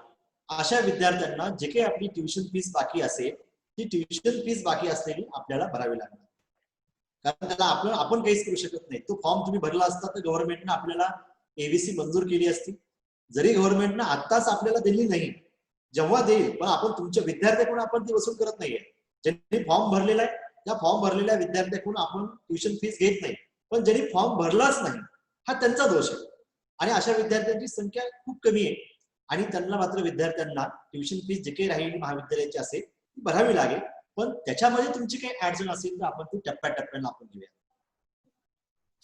अशा विद्यार्थ्यांना जे काही आपली ट्युशन फीस बाकी असेल ती ट्युशन फीस बाकी असलेली आपल्याला भरावी लागणार. कारण त्याला आपण काहीच करू शकत नाही. तो फॉर्म तुम्ही भरला असता तर गव्हर्नमेंटने आपल्याला एबीसी मंजूर केली असती. जरी गव्हर्नमेंटनं आत्ताच आपल्याला दिली नाही, जेव्हा देईल पण आपण तुमच्या विद्यार्थ्याकडून आपण ती वसूल करत नाहीये. ज्यांनी फॉर्म भरलेला आहे त्या फॉर्म भरलेल्या विद्यार्थ्याकडून आपण ट्युशन फीस घेत नाही. पण ज्यांनी फॉर्म भरलाच नाही हा त्यांचा दोष आहे. आणि अशा विद्यार्थ्यांची संख्या खूप कमी आहे आणि त्यांना मात्र विद्यार्थ्यांना ट्युशन फीस जे काही राहिली महाविद्यालयाची असेल ती भरावी लागेल. पण त्याच्यामध्ये तुमची काही अडचण असेल तर आपण ती टप्प्याटप्प्याने आपण घेऊया.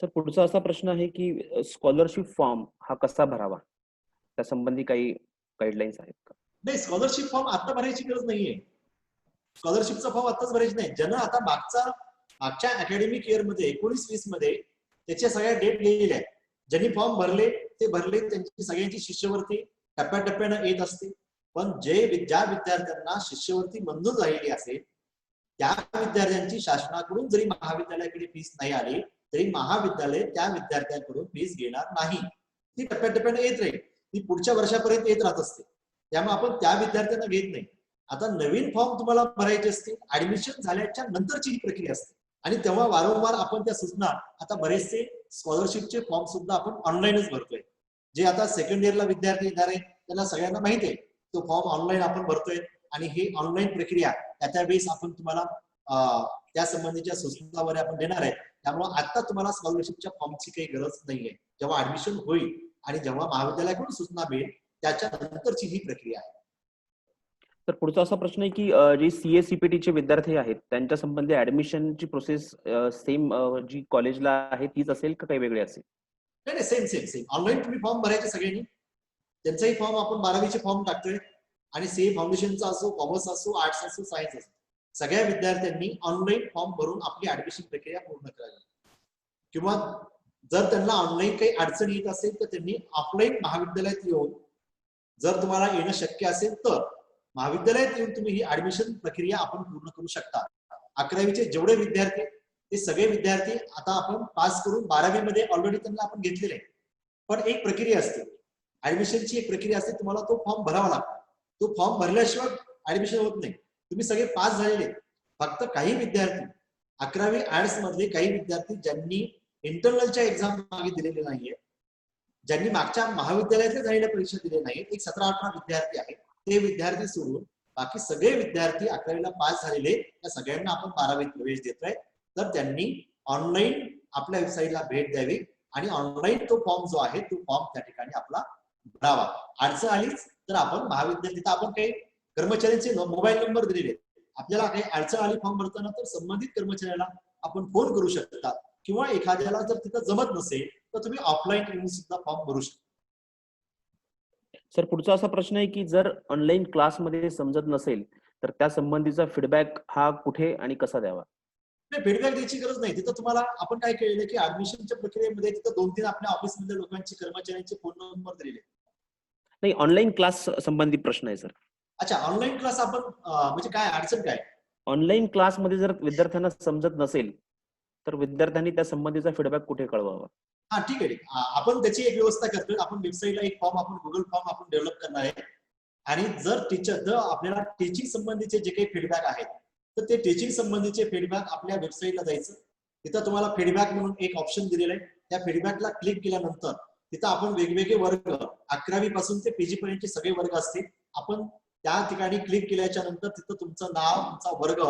सर, पुढचा असा प्रश्न आहे की स्कॉलरशिप फॉर्म हा कसा भरावा, त्या संबंधी काही गाईडलाईन्स आहेत का? नाही, स्कॉलरशिप फॉर्म आता भरायची गरज नाहीये. स्कॉलरशिपचा फॉर्म आताच भरायचे नाही. ज्यांना आता मागच्या अकॅडमिक इयर मध्ये 19-20 मध्ये त्याच्या सगळ्या डेट गेलेल्या आहेत. ज्यांनी फॉर्म भरले ते भरले, त्यांची सगळ्यांची शिष्यवृत्ती टप्प्याटप्प्यानं येत असते. पण ज्या विद्यार्थ्यांना शिष्यवृत्ती मंजूर झालेली असेल त्या विद्यार्थ्यांची शासनाकडून जरी महाविद्यालयाकडे फीस नाही आली तरी महाविद्यालय त्या विद्यार्थ्यांकडून फीस घेणार नाही. ती टप्प्याटप्प्याने येत राहील, ती पुढच्या वर्षापर्यंत येत राहत असते. त्यामुळे आपण त्या विद्यार्थ्यांना घेत नाही. आता नवीन फॉर्म तुम्हाला भरायचे असतील, ऍडमिशन झाल्याच्या नंतरची ही प्रक्रिया असते आणि तेव्हा वारंवार आपण त्या सूचना, आता बरेचसे स्कॉलरशिपचे फॉर्म सुद्धा आपण ऑनलाईनच भरतोय. जे आता सेकंड इयरला विद्यार्थी येणार आहे त्यांना सगळ्यांना माहिती आहे, तो फॉर्म ऑनलाईन आपण भरतोय आणि ही ऑनलाईन प्रक्रिया त्या वेळेस आपण तुम्हाला त्या संबंधीच्या सूचना वगैरे आपण देणार आहे. त्यामुळे आता तुम्हाला स्कॉलरशिपच्या फॉर्मची काही गरज नाहीये. जेव्हा ऍडमिशन होईल आणि जेव्हा महाविद्यालयाकडून सूचना मिळेल त्याच्या नंतरची ही प्रक्रिया आहे. तर पुढचा असा प्रश्न आहे की जे CA-CPT चे विद्यार्थी आहेत त्यांच्या संबंधी ऍडमिशनची प्रोसेस सेम जी कॉलेजला आहे तीच असेल का काही वेगळी असेल? नाही, सेम ऑनलाईन तुम्ही फॉर्म भरायचे सगळ्यांनी. त्यांचाही फॉर्म आपण 12वीचे फॉर्म टाकतोय आणि CA फाउंडेशनचा असो, कॉमर्स असो, आर्ट्स असो, सायन्स असो, सगळ्या विद्यार्थ्यांनी ऑनलाईन फॉर्म भरून आपली ऍडमिशन प्रक्रिया पूर्ण करावी. किंवा जर त्यांना ऑनलाईन काही अडचण येत असेल तर त्यांनी ऑफलाईन महाविद्यालयात येऊन, जर तुम्हाला येणं शक्य असेल तर महाविद्यालयात येऊन तुम्ही ही ऍडमिशन प्रक्रिया आपण पूर्ण करू शकता. 11वीचे जेवढे विद्यार्थी ते सगळे विद्यार्थी आता आपण पास करून 12वी मध्ये ऑलरेडी त्यांना आपण घेतलेले आहे. पण एक प्रक्रिया असते, ऍडमिशनची एक प्रक्रिया असते, तुम्हाला तो फॉर्म भरावा लागतो. तो फॉर्म भरल्याशिवाय ऍडमिशन होत नाही. तुम्ही सगळे पास झालेले, फक्त काही विद्यार्थी 11वी आर्ट्स मधले काही विद्यार्थी ज्यांनी इंटरनलच्या एक्झाम मागे दिलेले नाहीये, ज्यांनी मागच्या महाविद्यालयातल्या झालेल्या परीक्षा दिलेल्या नाहीत, एक 17-18 विद्यार्थी आहेत. ते विद्यार्थी सोडून बाकी सगळे विद्यार्थी 11वीला पास झालेले त्या सगळ्यांना आपण 12वीत प्रवेश देतोय. तर त्यांनी ऑनलाईन आपल्या वेबसाईटला भेट द्यावी आणि ऑनलाईन तो फॉर्म जो आहे तो फॉर्म त्या ठिकाणी आपला भरावा. अडचण आलीच तर आपण महाविद्यालय, तिथं आपण काही कर्मचाऱ्यांचे मोबाईल नंबर दिलेले आहेत. आपल्याला काही अडचण आली फॉर्म भरताना तर संबंधित कर्मचाऱ्याला आपण फोन करू शकता किंवा एखाद्याला जर तिथं जमत नसेल तर तुम्ही ऑफलाईन येऊन सुद्धा फॉर्म भरू शकता. सर पुढचा असा प्रश्न आहे की जर ऑनलाईन क्लासमध्ये समजत नसेल तर त्या संबंधीचा फीडबॅक हा कुठे आणि कसा द्यावा? नाही, फीडबॅक द्यायची गरज नाही. तिथं तुम्हाला आपण काय केलेलं की ऍडमिशनच्या प्रक्रियेमध्ये तिथं 2-3 आपल्या ऑफिसमधल्या लोकांचे, कर्मचाऱ्यांचे फोन नंबर दिलेले. नाही, ऑनलाईन क्लास संबंधी प्रश्न आहे सर. अच्छा, ऑनलाईन क्लास आपण म्हणजे काय अडचण काय? ऑनलाईन क्लासमध्ये जर विद्यार्थ्यांना समजत नसेल तर विद्यार्थ्यांनी त्या संबंधीचा फीडबॅक कुठे कळवावा? हा, ठीक आहे. आपण त्याची एक व्यवस्था करतोय. आपण वेबसाईटला एक फॉर्म, आपण गुगल फॉर्म आपण डेव्हलप करणार आहे आणि जर आपल्याला टीचिंग संबंधीचे जे काही फीडबॅक आहेत तर ते टीचिंग संबंधीचे फीडबॅक आपल्या वेबसाईटला जायचं. तिथं तुम्हाला फीडबॅक म्हणून एक ऑप्शन दिलेलं आहे. त्या फीडबॅकला क्लिक केल्यानंतर तिथं आपण वेगवेगळे वर्ग, 11वी पासून ते PG पर्यंतचे सगळे वर्ग असतील. आपण त्या ठिकाणी क्लिक केल्याच्या नंतर तिथं तुमचं नाव, तुमचा वर्ग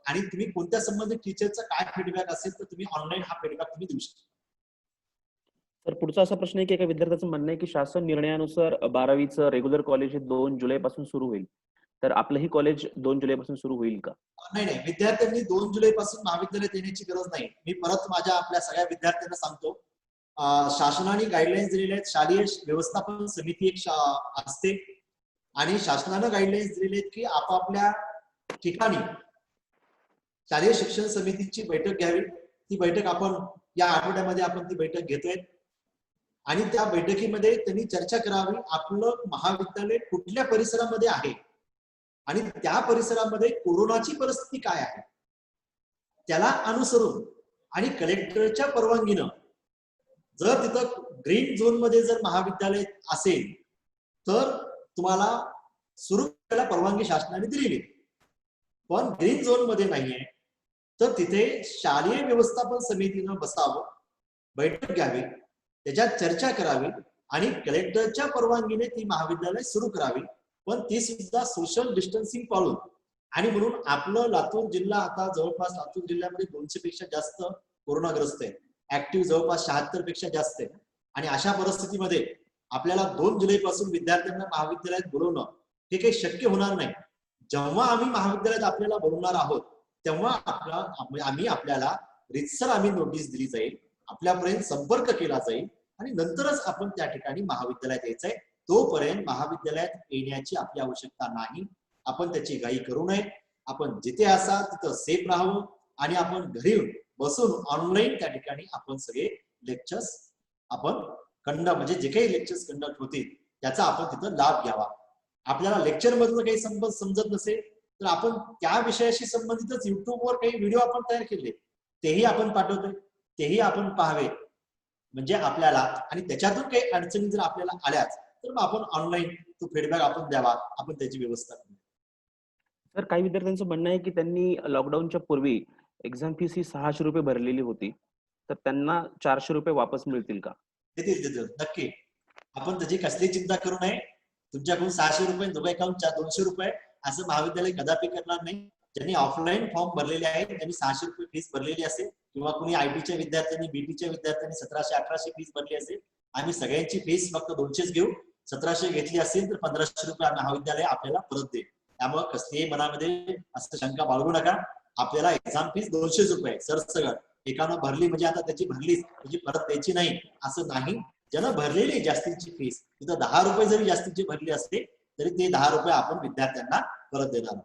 आणि तुम्ही कोणत्या संबंधित टीचरचा काय फीडबॅक असेल तर तुम्ही ऑनलाईन हा फीडबॅक तुम्ही देऊ शकता. तर पुढचा असा प्रश्न आहे की एका विद्यार्थ्याचं म्हणणं आहे की शासन निर्णयानुसार 12वीचं रेग्युलर कॉलेज 2 जुलैपासून सुरू होईल, तर आपलंही कॉलेज 2 जुलैपासून सुरू होईल का? नाही, विद्यार्थ्यांनी 2 जुलै पासून महाविद्यालयात येण्याची गरज नाही. मी परत माझ्या आपल्या सगळ्या विद्यार्थ्यांना सांगतो, शासनाने गाईडलाईन्स दिलेल्या आहेत. शालेय व्यवस्थापन समिती एक असते आणि शासनानं गाईडलाईन्स दिलेले आहेत की आपापल्या ठिकाणी शालेय शिक्षण समितीची बैठक घ्यावी. ती बैठक आपण या आठवड्यामध्ये आपण ती बैठक घेतोय आणि त्या बैठकीमध्ये त्यांनी चर्चा करावी आपलं महाविद्यालय कुठल्या परिसरामध्ये आहे आणि त्या परिसरामध्ये कोरोनाची परिस्थिती काय आहे त्याला अनुसरून आणि कलेक्टरच्या परवानगीनं जर तिथं ग्रीन झोन मध्ये जर महाविद्यालय असेल तर तुम्हाला सुरू करायला परवानगी शासनाने दिलेली. पण ग्रीन झोन मध्ये नाहीये तर तिथे शालेय व्यवस्थापन समितीनं बसावं, बैठक घ्यावी, त्याच्यात चर्चा करावी आणि कलेक्टरच्या परवानगीने ती महाविद्यालय सुरू करावी. पण ती सुद्धा सोशल डिस्टन्सिंग पाळून. आणि म्हणून आपलं लातूर जिल्हा आता जवळपास लातूर जिल्ह्यामध्ये 200 पेक्षा जास्त कोरोनाग्रस्त आहे. ऍक्टिव्ह जवळपास 76 पेक्षा जास्त आहे. आणि अशा परिस्थितीमध्ये आपल्याला 2 जुलै पासून विद्यार्थ्यांना महाविद्यालयात बोलवणं हे काही शक्य होणार नाही. जेव्हा आम्ही महाविद्यालयात आपल्याला बोलवणार आहोत तेव्हा आम्ही आपल्याला रितसर आम्ही नोटीस दिली जाईल, आपल्यापर्यंत संपर्क केला जाईल आणि नंतरच आपण त्या ठिकाणी महाविद्यालयात यायचंय. तोपर्यंत महाविद्यालयात येण्याची आपली आवश्यकता नाही. आपण त्याची घाई करू नये. म्हणजे जिथे असा तिथं सेफ राहावं आणि आपण घरी बसून ऑनलाईन त्या ठिकाणी आपण सगळे लेक्चर्स आपण म्हणजे जे काही लेक्चर्स कंडक्ट होतील त्याचा आपण तिथं लाभ घ्यावा. आपल्याला लेक्चर मधलं काही समजत नसेल तर आपण त्या विषयाशी संबंधितच युट्यूबवर काही व्हिडिओ आपण तयार केले तेही आपण पाठवतोय, तेही आपण पाहावे म्हणजे आपल्याला, आणि त्याच्यातून काही अडचणी जर आपल्याला आल्याच तर मग आपण ऑनलाईन तो फीडबॅक आपण द्यावा, आपण त्याची व्यवस्था करू. सर काही विद्यार्थ्यांचं म्हणणं आहे की त्यांनी लॉकडाऊनच्या पूर्वी एक्झाम फीस ही 600 रुपये भरलेली होती, तर त्यांना 400 रुपये वापस मिळतील का? देतील नक्की. आपण त्याची कसली चिंता करू नये. तुमच्याकडून 600 रुपये दुबईकडून 200 रुपये असं महाविद्यालय कदापि करणार नाही. ज्यांनी ऑफलाईन फॉर्म भरलेले आहेत त्यांनी 600 रुपये फीस भरलेली असेल किंवा कुणी आयटीच्या विद्यार्थ्यांनी बीटीच्या विद्यार्थ्यांनी 1700-1800 फीस भरली असेल. आम्ही सगळ्यांची फीस फक्त 200च घेऊ. 1700 घेतली असेल तर 1500 रुपये महाविद्यालय आपल्याला परत देईल. त्यामुळे कसलीही मनामध्ये असं शंका बाळगू नका. आपल्याला एक्झाम फीस 200 रुपये सरसगट एकानं भरली म्हणजे आता त्याची भरलीच म्हणजे परत द्यायची नाही असं नाही. ज्यानं भरलेली जास्तीची फीस तिथं 10 रुपये जरी जास्तीची भरली असते तरी ते 10 रुपये आपण विद्यार्थ्यांना परत देणार.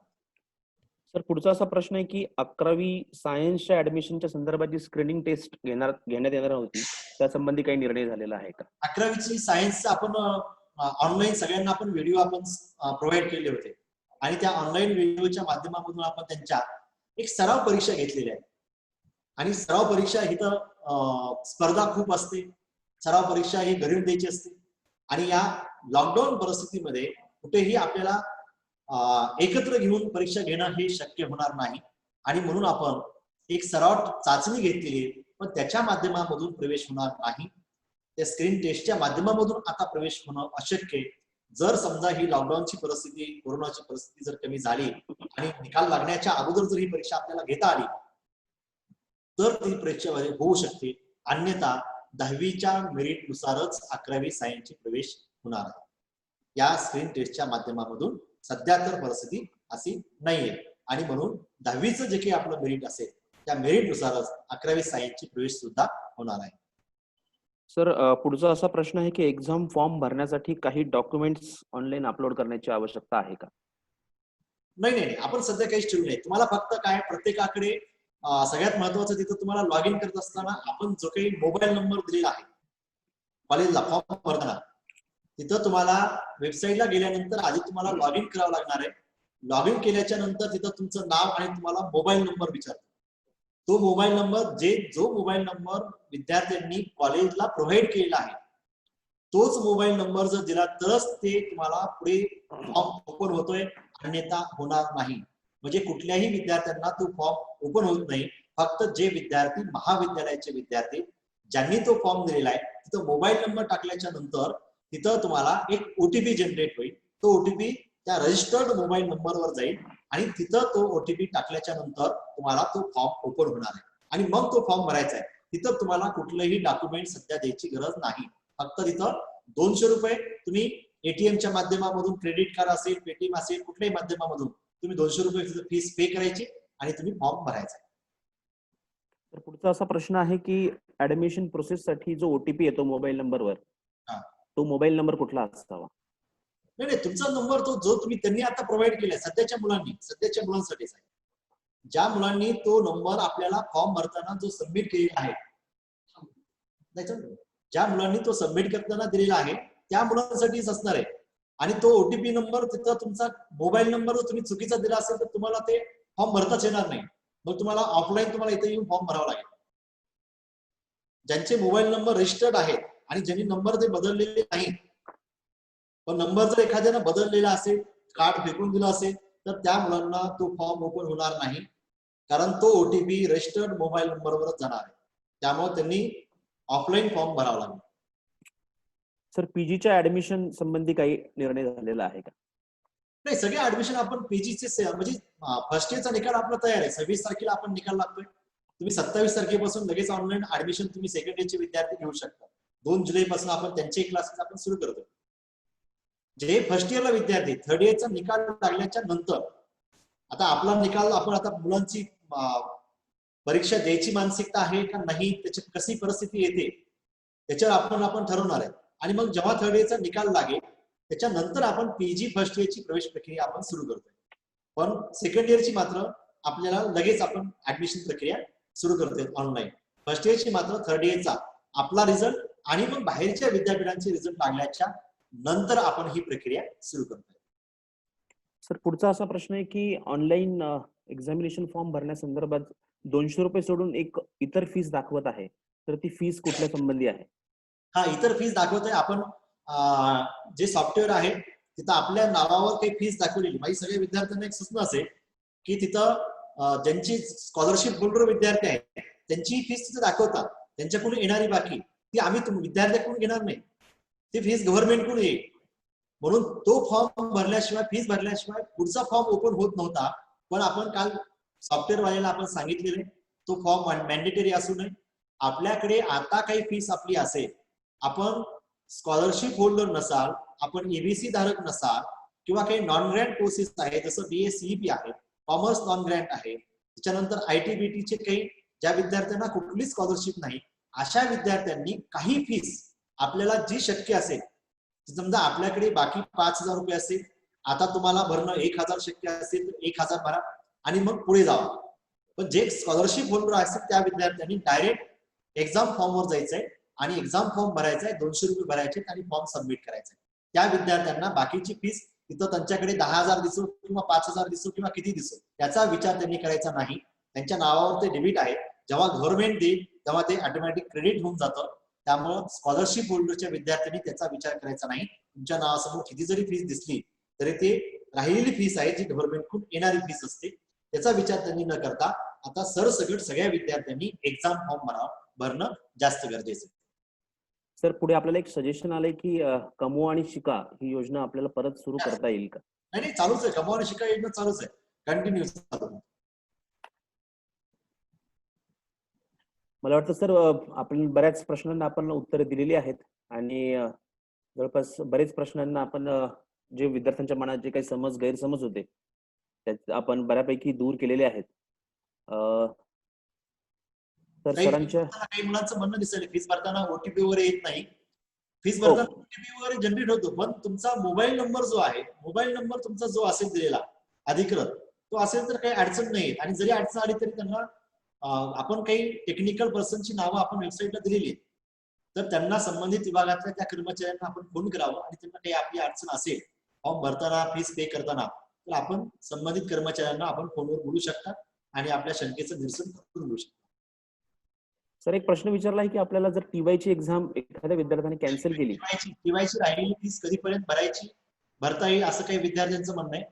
सर पुढचा असा प्रश्न आहे की 11वी सायन्सच्या ऍडमिशनच्या संदर्भात स्क्रीनिंग टेस्ट घेण्यात येणार होती, त्या संबंधी काही निर्णय झालेला आहे का? 11वीची सायन्स आपण ऑनलाईन सगळ्यांना आपण व्हिडिओ आपण प्रोव्हाइड केले होते आणि त्या ऑनलाईन व्हिडिओच्या माध्यमामधून आपण त्यांच्या एक सराव परीक्षा घेतलेल्या आहेत. आणि सराव परीक्षा ही तर स्पर्धा खूप असते. सराव परीक्षा ही घरी द्यायची असते आणि या लॉकडाऊन परिस्थितीमध्ये कुठेही आपल्याला एकत्र घेऊन परीक्षा घेणं हे शक्य होणार नाही आणि म्हणून आपण एक सराव चाचणी घेतलेली पण त्याच्या माध्यमामधून प्रवेश होणार नाही. त्या स्क्रीन टेस्टच्या माध्यमामधून आता प्रवेश होणं अशक्य आहे. जर समजा ही लॉकडाऊनची परिस्थिती, कोरोनाची परिस्थिती जर कमी झाली आणि निकाल लागण्याच्या अगोदर जर ही परीक्षा आपल्याला घेता आली तर ती परीक्षेमध्ये होऊ शकते. अन्यथा 10वीच्या मेरिट नुसारच 11वी सायन्सची प्रवेश होणार आहे. या स्क्रीन टेस्टच्या माध्यमामधून सध्या तर परिस्थिती अशी नाहीये आणि म्हणून 10वीचं जे काही आपलं मेरिट असेल त्या मेरिट नुसारच 11वी सायन्सची प्रवेश सुद्धा होणार आहे. सर पुढचा असा प्रश्न आहे की एक्झाम फॉर्म भरण्यासाठी काही डॉक्युमेंट्स ऑनलाईन अपलोड करण्याची आवश्यकता आहे का? नाही आपण सध्या काहीच ठेवू नये. तुम्हाला फक्त काय प्रत्येकाकडे सगळ्यात महत्वाचं तिथं तुम्हाला लॉग इन करत असताना आपण जो काही मोबाईल नंबर दिलेला आहे कॉलेजला फॉर्म भरताना तिथं तुम्हाला वेबसाईटला गेल्यानंतर आधी तुम्हाला लॉग इन करावं लागणार आहे. लॉग इन केल्याच्या नंतर तिथं तुमचं नाव आणि तुम्हाला मोबाईल नंबर विचारतो. तो मोबाईल नंबर जो मोबाईल नंबर विद्यार्थ्यांनी कॉलेजला प्रोव्हाइड केलेला आहे तोच मोबाईल नंबर जर दिला तरच ते तुम्हाला पुढे फॉर्म ओपन होतोय, अन्यथा होणार नाही. म्हणजे कुठल्याही विद्यार्थ्यांना तो फॉर्म ओपन होत नाही. फक्त जे विद्यार्थी महाविद्यालयाचे विद्यार्थी ज्यांनी तो फॉर्म दिलेला आहे तिथं मोबाईल नंबर टाकल्याच्या नंतर तिथं तुम्हाला एक ओटीपी जनरेट होईल. तो ओटीपी त्या रजिस्टर्ड मोबाईल नंबरवर जाईल आणि तिथं तो ओटीपी टाकल्याच्या नंतर तुम्हाला तो फॉर्म ओपन होणार आहे आणि मग तो फॉर्म भरायचा आहे. तिथं तुम्हाला कुठलंही डॉक्युमेंट सध्या द्यायची गरज नाही. फक्त तिथं 200 रुपये तुम्ही एटीएमच्या माध्यमामधून, क्रेडिट कार्ड असेल, पेटीएम असेल, कुठल्याही माध्यमामधून तुम्ही 200 रुपये फीस पे करायची आणि तुम्ही फॉर्म भरायचा. तर पुढचा असा प्रश्न आहे की ऍडमिशन प्रोसेस साठी जो ओटीपी येतो मोबाईल नंबरवर तो मोबाईल नंबर कुठला असावा? नाही तुमचा नंबर तो जो त्यांनी आता प्रोव्हाइड केलाय सध्याच्या मुलांसाठीच आहे. ज्या मुलांनी तो नंबर आपल्याला फॉर्म भरताना जो सबमिट केलेला आहे ज्या मुलांनी तो सबमिट करताना दिलेला आहे त्या मुलांसाठीच असणार आहे. आणि तो ओटीपी नंबर तिथं तुमचा मोबाईल नंबर तुम्ही चुकीचा दिला असेल तर तुम्हाला ते फॉर्म भरताच येणार नाही. मग तुम्हाला ऑफलाईन तुम्हाला इथे येऊन फॉर्म भरावा लागेल. ज्यांचे मोबाईल नंबर रजिस्टर्ड आहेत आणि ज्यांनी नंबर ते बदललेले नाहीत पण नंबर जर एखाद्यानं बदललेला असेल, कार्ड फेकून दिलं असेल तर त्या मुलांना तो फॉर्म ओपन होणार नाही कारण तो ओटीपी रजिस्टर्ड मोबाईल नंबरवरच जाणार आहे. त्यामुळे त्यांनी ऑफलाईन फॉर्म भरावा लागेल. सर पीजीच्या ऍडमिशन संबंधी काही निर्णय झालेला आहे का? नाही सगळे ऍडमिशन आपण पीजीचे म्हणजे फर्स्ट इयरचा निकाल आपला तयार आहे. 26 तारखेला आपण निकाल लागतोय. तुम्ही 27 तारखेपासून लगेच ऑनलाईन ऍडमिशन तुम्ही सेकंड इयरचे विद्यार्थी घेऊ शकता. 2 जुलै पासून आपण त्यांचे क्लासेस आपण सुरू करतो. जे फर्स्ट इयरला विद्यार्थी थर्ड इयरचा निकाल लागल्याच्या नंतर आता आपला निकाल आपण आता मुलांची परीक्षा द्यायची मानसिकता आहे का नाही त्याची कशी परिस्थिती येते त्याच्यावर आपण ठरवणार आहे. आणि मग जेव्हा थर्ड इयरचा निकाल लागेल त्याच्यानंतर आपण पीजी फर्स्ट इयरची प्रवेश प्रक्रिया आपण सुरू करतोय. पण सेकंड इयरची मात्र आपल्याला लगेच आपण ऍडमिशन प्रक्रिया सुरू करतोय ऑनलाईन. फर्स्ट इयरची मात्र थर्ड इयरचा आपला रिझल्ट आणि मग बाहेरच्या विद्यापीठांचे रिझल्ट लागल्याच्या नंतर आपण ही प्रक्रिया सुरू करतोय. सर पुढचा असा प्रश्न आहे की ऑनलाईन एक्झामिनेशन फॉर्म भरण्यासंदर्भात 200 रुपये सोडून एक इतर फीस दाखवत आहे, तर ती फीस कुठल्या संबंधी आहे? हा, इतर फीस दाखवतोय आपण. जे सॉफ्टवेअर आहे तिथं आपल्या नावावर काही फीस दाखवलेली. माझी सगळ्या विद्यार्थ्यांना एक सूचना असेल की तिथं ज्यांची स्कॉलरशिप होल्डर विद्यार्थी आहेत त्यांची फीस तिथं दाखवतात. त्यांच्याकडून येणारी बाकी ती आम्ही विद्यार्थ्याकडून घेणार नाही, ती फीस गव्हर्नमेंटकडून येईल. म्हणून तो फॉर्म भरल्याशिवाय, फीस भरल्याशिवाय पुढचा फॉर्म ओपन होत नव्हता. पण आपण काल सॉफ्टवेअर वाल्याला आपण सांगितलेले तो फॉर्म मॅन्डेटरी असू नये. आपल्याकडे आता काही फीस आपली असेल, आपण स्कॉलरशिप होल्डर नसाल, आपण एबीसी धारक नसाल किंवा काही नॉन ग्रँट कोर्सेस आहेत जसं BA-CEP आहे, कॉमर्स नॉन ग्रँट आहे, त्याच्यानंतर ITBTचे काही ज्या विद्यार्थ्यांना कुठली स्कॉलरशिप नाही अशा विद्यार्थ्यांनी काही फीस आपल्याला जी शक्य असेल, समजा आपल्याकडे बाकी 5,000 रुपये असेल, आता तुम्हाला भरणं 1,000 शक्य असेल तर 1,000 भरा आणि मग पुढे जावा. पण जे स्कॉलरशिप होल्डर असतील त्या विद्यार्थ्यांनी डायरेक्ट एक्झाम फॉर्मवर जायचंय आणि एक्झाम फॉर्म भरायचा आहे, 200 रुपये भरायचे आणि फॉर्म सबमिट करायचा. त्या विद्यार्थ्यांना बाकीची फीस तिथं त्यांच्याकडे 10,000 दिसो किंवा 5,000 दिसो किंवा किती दिसो त्याचा विचार त्यांनी करायचा नाही. त्यांच्या नावावर ते डेबिट आहे. जेव्हा गव्हर्नमेंट देईल तेव्हा ते ऑटोमॅटिक क्रेडिट होऊन जातं. त्यामुळं स्कॉलरशिप होल्डरच्या विद्यार्थ्यांनी त्याचा विचार करायचा नाही. तुमच्या नावासमोर किती जरी फीस दिसली तरी ते राहिलेली फीस आहे जी गव्हर्नमेंटकडून येणारी फीस असते, त्याचा विचार त्यांनी न करता आता सरसकट सगळ्या विद्यार्थ्यांनी एक्झाम फॉर्म भरणं जास्त गरजेचं आहे. सर पुढे आपल्याला एक सजेशन आलंय की कमवा आणि शिका ही योजना आपल्याला परत सुरू करता येईल का? नाही, चालूच आहे. कमवा आणि शिका योजना चालूच आहे, कंटिन्यू चालू आहे. मला वाटतं सर आपण बऱ्याच प्रश्नांना आपण उत्तरे दिलेली आहेत आणि जवळपास बरेच प्रश्नांना आपण जे विद्यार्थ्यांच्या मनात जे काही गैरसमज होते त्यात आपण बऱ्यापैकी दूर केलेले आहेत. तर सरांच्या काही मुलांचं म्हणणं दिसेल फीस भरताना OTP वगैरे येत नाही. फीस भरताना OTP वगैरे जनरेट होतो, पण तुमचा मोबाईल नंबर जो आहे, मोबाईल नंबर तुमचा जो असेल दिलेला अधिकृत तो असेल तर काही अडचण नाही. आणि जरी अडचण आली तरी त्यांना आपण काही टेक्निकल पर्सनची नावं आपण वेबसाईटला दिलेली आहेत, तर त्यांना संबंधित विभागातल्या त्या कर्मचाऱ्यांना आपण फोन करावं आणि त्यांना काही आपली अडचण असेल फॉर्म भरताना, फीस पे करताना, तर आपण संबंधित कर्मचाऱ्यांना आपण फोनवर बोलू शकता आणि आपल्या शंकेचं निरसन करून घेऊ शकता. सर एक प्रश्न विचारला आहे की आपल्याला जर टीवायची एक्झाम एखाद्या विद्यार्थ्याने कॅन्सल केली, टीवायची राहिलेली फीस कधीपर्यंत भरता येईल असं काही विद्यार्थ्यांचं म्हणणं आहे.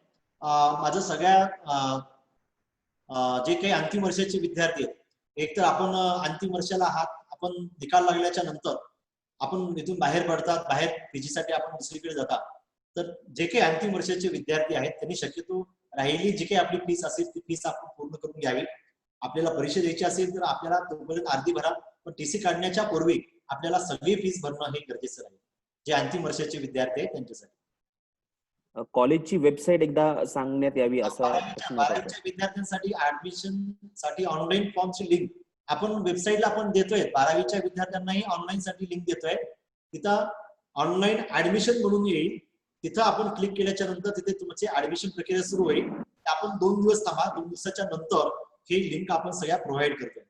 माझं सगळ्या जे काही अंतिम वर्षाचे विद्यार्थी आहेत, एक तर आपण अंतिम वर्षाला आहात, आपण निकाल लागल्याच्या नंतर आपण इथून बाहेर पडतात, बाहेर PG साठी आपण दुसरीकडे जातात, तर जे काही अंतिम वर्षाचे विद्यार्थी आहेत त्यांनी शक्यतो राहिलेली जी काही आपली फीस असेल ती फीस आपण पूर्ण करून घ्यावी. आपल्याला परीक्षा द्यायची असेल तर आपल्याला तोपर्यंत अर्धी भरा, पण TC काढण्याच्या पूर्वी आपल्याला सगळी फीस भरणं हे गरजेचं राहील जे अंतिम वर्षाचे विद्यार्थी आहेत त्यांच्यासाठी. कॉलेजची वेबसाईट एकदा सांगण्यात यावी असा बारावीच्या विद्यार्थ्यांसाठी ऍडमिशन साठी ऑनलाईन फॉर्मची लिंक आपण वेबसाईटला आपण देतोय. 12वीच्या विद्यार्थ्यांनाही ऑनलाईन साठी लिंक देतोय. तिथं ऑनलाईन ऍडमिशन म्हणून येईल, तिथं आपण क्लिक केल्याच्या नंतर तिथे तुमची ऍडमिशन प्रक्रिया सुरू होईल. आपण 2 दिवस थांबा, 2 दिवसाच्या नंतर ही लिंक आपण सगळ्या प्रोव्हाइड करतोय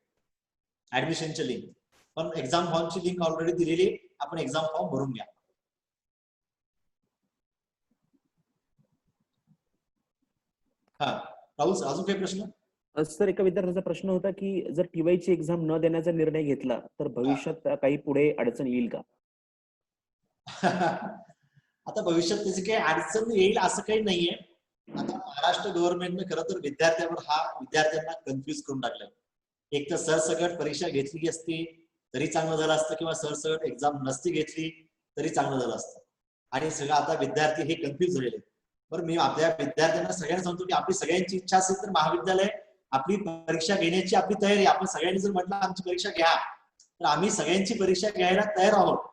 ऍडमिशनची लिंक. पण एक्झाम फॉर्मची लिंक ऑलरेडी दिलेली, आपण एक्झाम फॉर्म भरून घ्या. हा राहुल सर, अजून काही प्रश्न? सर एका विद्यार्थ्याचा प्रश्न होता की जर टीवायची एक्झाम न देण्याचा निर्णय घेतला तर भविष्यात काही पुढे अडचण येईल का? आता भविष्यात त्याची काही अडचण येईल असं काही नाहीये. आता महाराष्ट्र गव्हर्नमेंटने खरं तर विद्यार्थ्यांना कन्फ्युज करून टाकलंय. एक तर सरसकट परीक्षा घेतली असती तरी चांगलं झालं असतं किंवा सरसकट एक्झाम नसती घेतली तरी चांगलं झालं असतं. आणि सगळं आता विद्यार्थी हे कन्फ्युज झालेले. बरं, मी आपल्या विद्यार्थ्यांना सगळ्यांना सांगतो की आपली सगळ्यांची इच्छा असेल तर महाविद्यालय आपली परीक्षा घेण्याची आपली तयारी, आपण सगळ्यांनी जर म्हटलं आमची परीक्षा घ्या तर आम्ही सगळ्यांची परीक्षा घ्यायला तयार आहोत.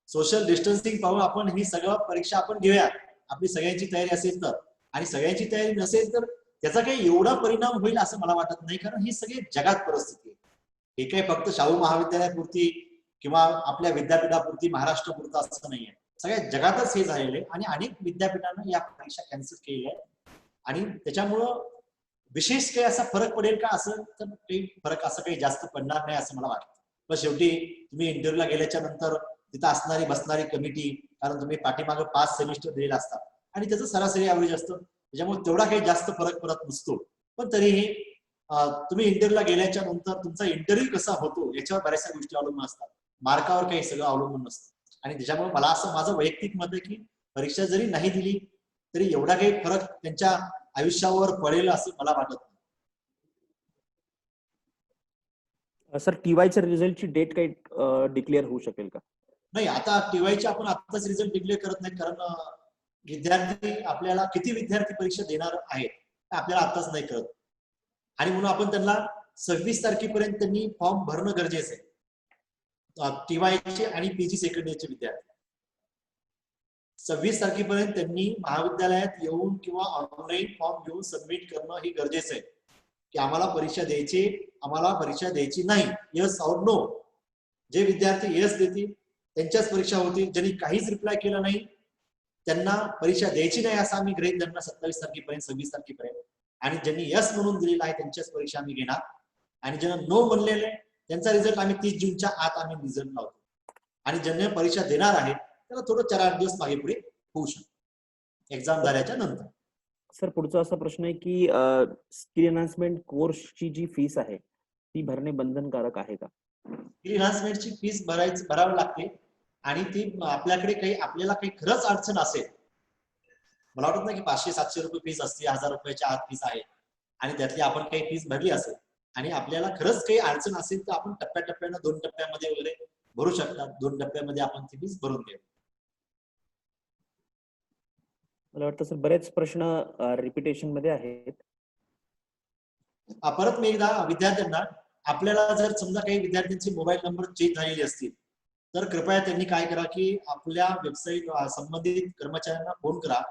सोशल डिस्टन्सिंग पाहून आपण ही सगळं परीक्षा आपण घेऊया, आपली सगळ्यांची तयारी असेल तर. आणि सगळ्यांची तयारी नसेल तर त्याचा काही एवढा परिणाम होईल असं मला वाटत नाही, कारण ही सगळी जगात परिस्थिती आहे. हे काही फक्त शाहू महाविद्यालयापुरती किंवा आपल्या विद्यापीठापुरती महाराष्ट्रापुरतं असं नाहीये, सगळ्या जगातच हे झालेलं आहे. आणि अनेक विद्यापीठांना या परीक्षा कॅन्सल केलेल्या आहेत. आणि त्याच्यामुळं विशेष काही असा फरक पडेल का, असं तर काही फरक असं काही जास्त पडणार नाही असं मला वाटतं. पण शेवटी तुम्ही इंटरव्ह्यूला गेल्याच्या नंतर तिथं असणारी बसणारी कमिटी, कारण तुम्ही पाठीमागं 5 सेमिस्टर दिलेला असतात आणि त्याचं सरासरी ऍव्हरेज असतं, त्याच्यामुळे तेवढा काही जास्त फरक पडत नसतो. पण तरीही तुम्ही इंटरव्ह्यूला गेल्याच्या नंतर तुमचा इंटरव्ह्यू कसा होतो याच्यावर बऱ्याचशा गोष्टी अवलंबून असतात, मार्कावर काही सगळं अवलंबून नसतं. आणि त्याच्यामुळे मला असं माझं वैयक्तिक मत आहे की परीक्षा जरी नाही दिली तरी एवढा काही फरक त्यांच्या आयुष्यावर पडेल असं मला वाटत नाही. सर टीवायच्या रिझल्टची डेट काही डिक्लेअर होऊ शकेल का? नाही, आता टीवायचे आपण आताच रिझल्ट डिक्लेअर करत नाही, कारण विद्यार्थी आपल्याला किती विद्यार्थी परीक्षा देणार आहेत हे आपल्याला आताच नाही कळत. आणि म्हणून आपण त्यांना 26 तारखेपर्यंत त्यांनी फॉर्म भरणं गरजेचं आहे, टीवायचे आणि पीजी सेकंड इयरचे विद्यार्थी. 26 तारखेपर्यंत त्यांनी महाविद्यालयात येऊन किंवा ऑनलाईन फॉर्म घेऊन सबमिट करणं हे गरजेचं आहे की आम्हाला परीक्षा द्यायची, आम्हाला परीक्षा द्यायची नाही, यस और नो. जे विद्यार्थी यस देतील त्यांच्याच परीक्षा होतील, ज्यांनी काहीच रिप्लाय केला नाही त्यांना परीक्षा द्यायची नाही असं आम्ही गृहीत धरणार 27 तारखेपर्यंत 26 तारखेपर्यंत. आणि ज्यांनी यस म्हणून दिलेला आहे त्यांच्याच परीक्षा आम्ही घेणार. आणि ज्यांना नो म्हणलेले त्यांचा रिझल्ट आम्ही 30 जूनच्या आत आम्ही रिझल्ट लावतो. आणि ज्यांना परीक्षा देणार आहेत त्याला थोडं 4-8 दिवस मागे पुढे होऊ शकतो एक्झाम झाल्याच्या नंतर. सर पुढचा असा प्रश्न आहे की स्किल एनहान्समेंट कोर्सची जी फीस आहे ती भरणे बंधनकारक आहे का? स्किल एनहान्समेंटची फीस भरावी लागते आणि ती आपल्याला काही खरंच अडचण असेल, मला वाटत नाही की 500-700 रुपये फीस असते, 1000 रुपयाच्या आत फीस आहे आणि त्यातली आपण काही फीस भरली असेल आणि आपल्याला खरंच काही अडचण असेल तर आपण टप्प्याटप्प्यानं 2 टप्प्यामध्ये वगैरे भरू शकतात. 2 टप्प्यामध्ये आपण ती फीस भरून द्यावी. मला वाटतं सर बरेच प्रश्न रिपिटेशन मध्ये आहेत. परत मी एकदा विद्यार्थ्यांना, आपल्याला जर समजा काही विद्यार्थ्यांचे मोबाईल नंबर चेंज झालेले असतील तर कृपया त्यांनी काय करा की आपल्या वेबसाईट संबंधित कर्मचाऱ्यांना फोन करा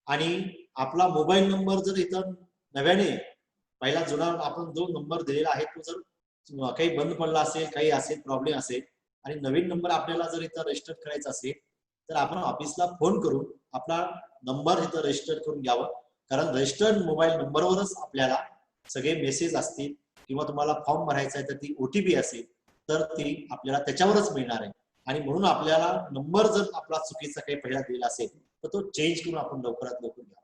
आणि आपला मोबाईल नंबर जर इथं नव्याने पहिला जुना आपण जो नंबर दिलेला आहे तो जर काही बंद पडला असेल, काही असेल प्रॉब्लेम असेल आणि नवीन नंबर आपल्याला जर इथं रजिस्टर करायचा असेल तर आपण ऑफिसला फोन करून आपला नंबर इथं रजिस्टर करून घ्यावं. कारण रजिस्टर्ड मोबाईल नंबरवरच आपल्याला सगळे मेसेज असतील किंवा तुम्हाला फॉर्म भरायचा आहे तर ती OTP असेल तर ती आपल्याला त्याच्यावरच मिळणार आहे. आणि म्हणून आपल्याला नंबर जर आपला चुकीचा काही पहिला दिला असेल तर तो चेंज करून आपण लवकरात लवकर घ्यावा.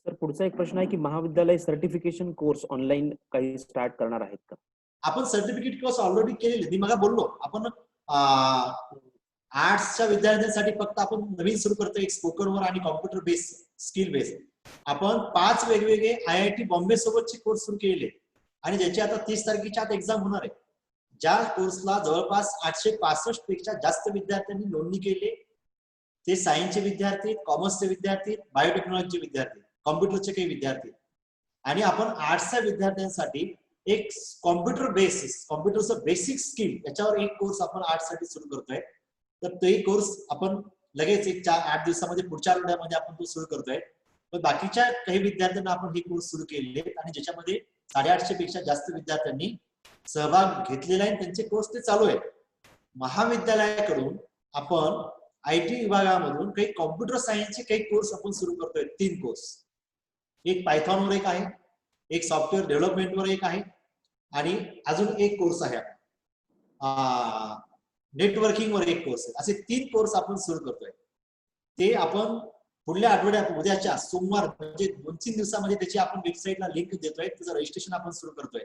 सर पुढचा एक प्रश्न आहे की महाविद्यालय सर्टिफिकेशन कोर्स ऑनलाईन काही स्टार्ट करणार आहेत का? आपण सर्टिफिकेट कोर्स ऑलरेडी केलेले, मी मग बोललो आपण आर्ट्सच्या विद्यार्थ्यांसाठी फक्त आपण नवीन सुरू करतोय एक स्पोकन वर आणि कॉम्प्युटर बेस स्किल बेस. आपण 5 वेगवेगळे IIT बॉम्बे सोबतचे कोर्स सुरू केले आणि ज्याची आता 30 तारखेच्या आत एक्झाम होणार आहे. ज्या कोर्सला जवळपास 865 पेक्षा जास्त विद्यार्थ्यांनी नोंदणी केली. ते सायन्सचे विद्यार्थी, कॉमर्सचे विद्यार्थी, बायोटेक्नॉलॉजीचे विद्यार्थी, कॉम्प्युटरचे काही विद्यार्थी. आणि आपण आर्ट्सच्या विद्यार्थ्यांसाठी एक कॉम्प्युटर बेसिस, कॉम्प्युटरचं बेसिक स्किल याच्यावर एक कोर्स आपण आर्ट्ससाठी सुरू करतोय. तर तोही कोर्स आपण लगेच 8 दिवसामध्ये पुढच्या आठवड्यामध्ये आपण तो सुरू करतोय. पण बाकीच्या काही विद्यार्थ्यांना आपण हे कोर्स सुरू केलेले आहेत आणि ज्याच्यामध्ये 850 पेक्षा जास्त विद्यार्थ्यांनी सहभाग घेतलेला आहे. त्यांचे कोर्स ते चालू आहेत. महाविद्यालयाकडून आपण IT विभागामधून काही कॉम्प्युटर सायन्सचे काही कोर्स आपण सुरू करतोय. 3 कोर्स, एक पायथॉनवर एक आहे, एक सॉफ्टवेअर डेव्हलपमेंटवर एक आहे आणि अजून एक कोर्स आहे नेटवर्किंगवर एक कोर्स आहे. असे 3 कोर्स आपण सुरू करतोय. ते आपण पुढल्या आठवड्यात उद्याच्या सोमवार म्हणजे 2-3 दिवसामध्ये त्याची आपण वेबसाईटला लिंक देतोय, त्याचं रजिस्ट्रेशन आपण सुरू करतोय.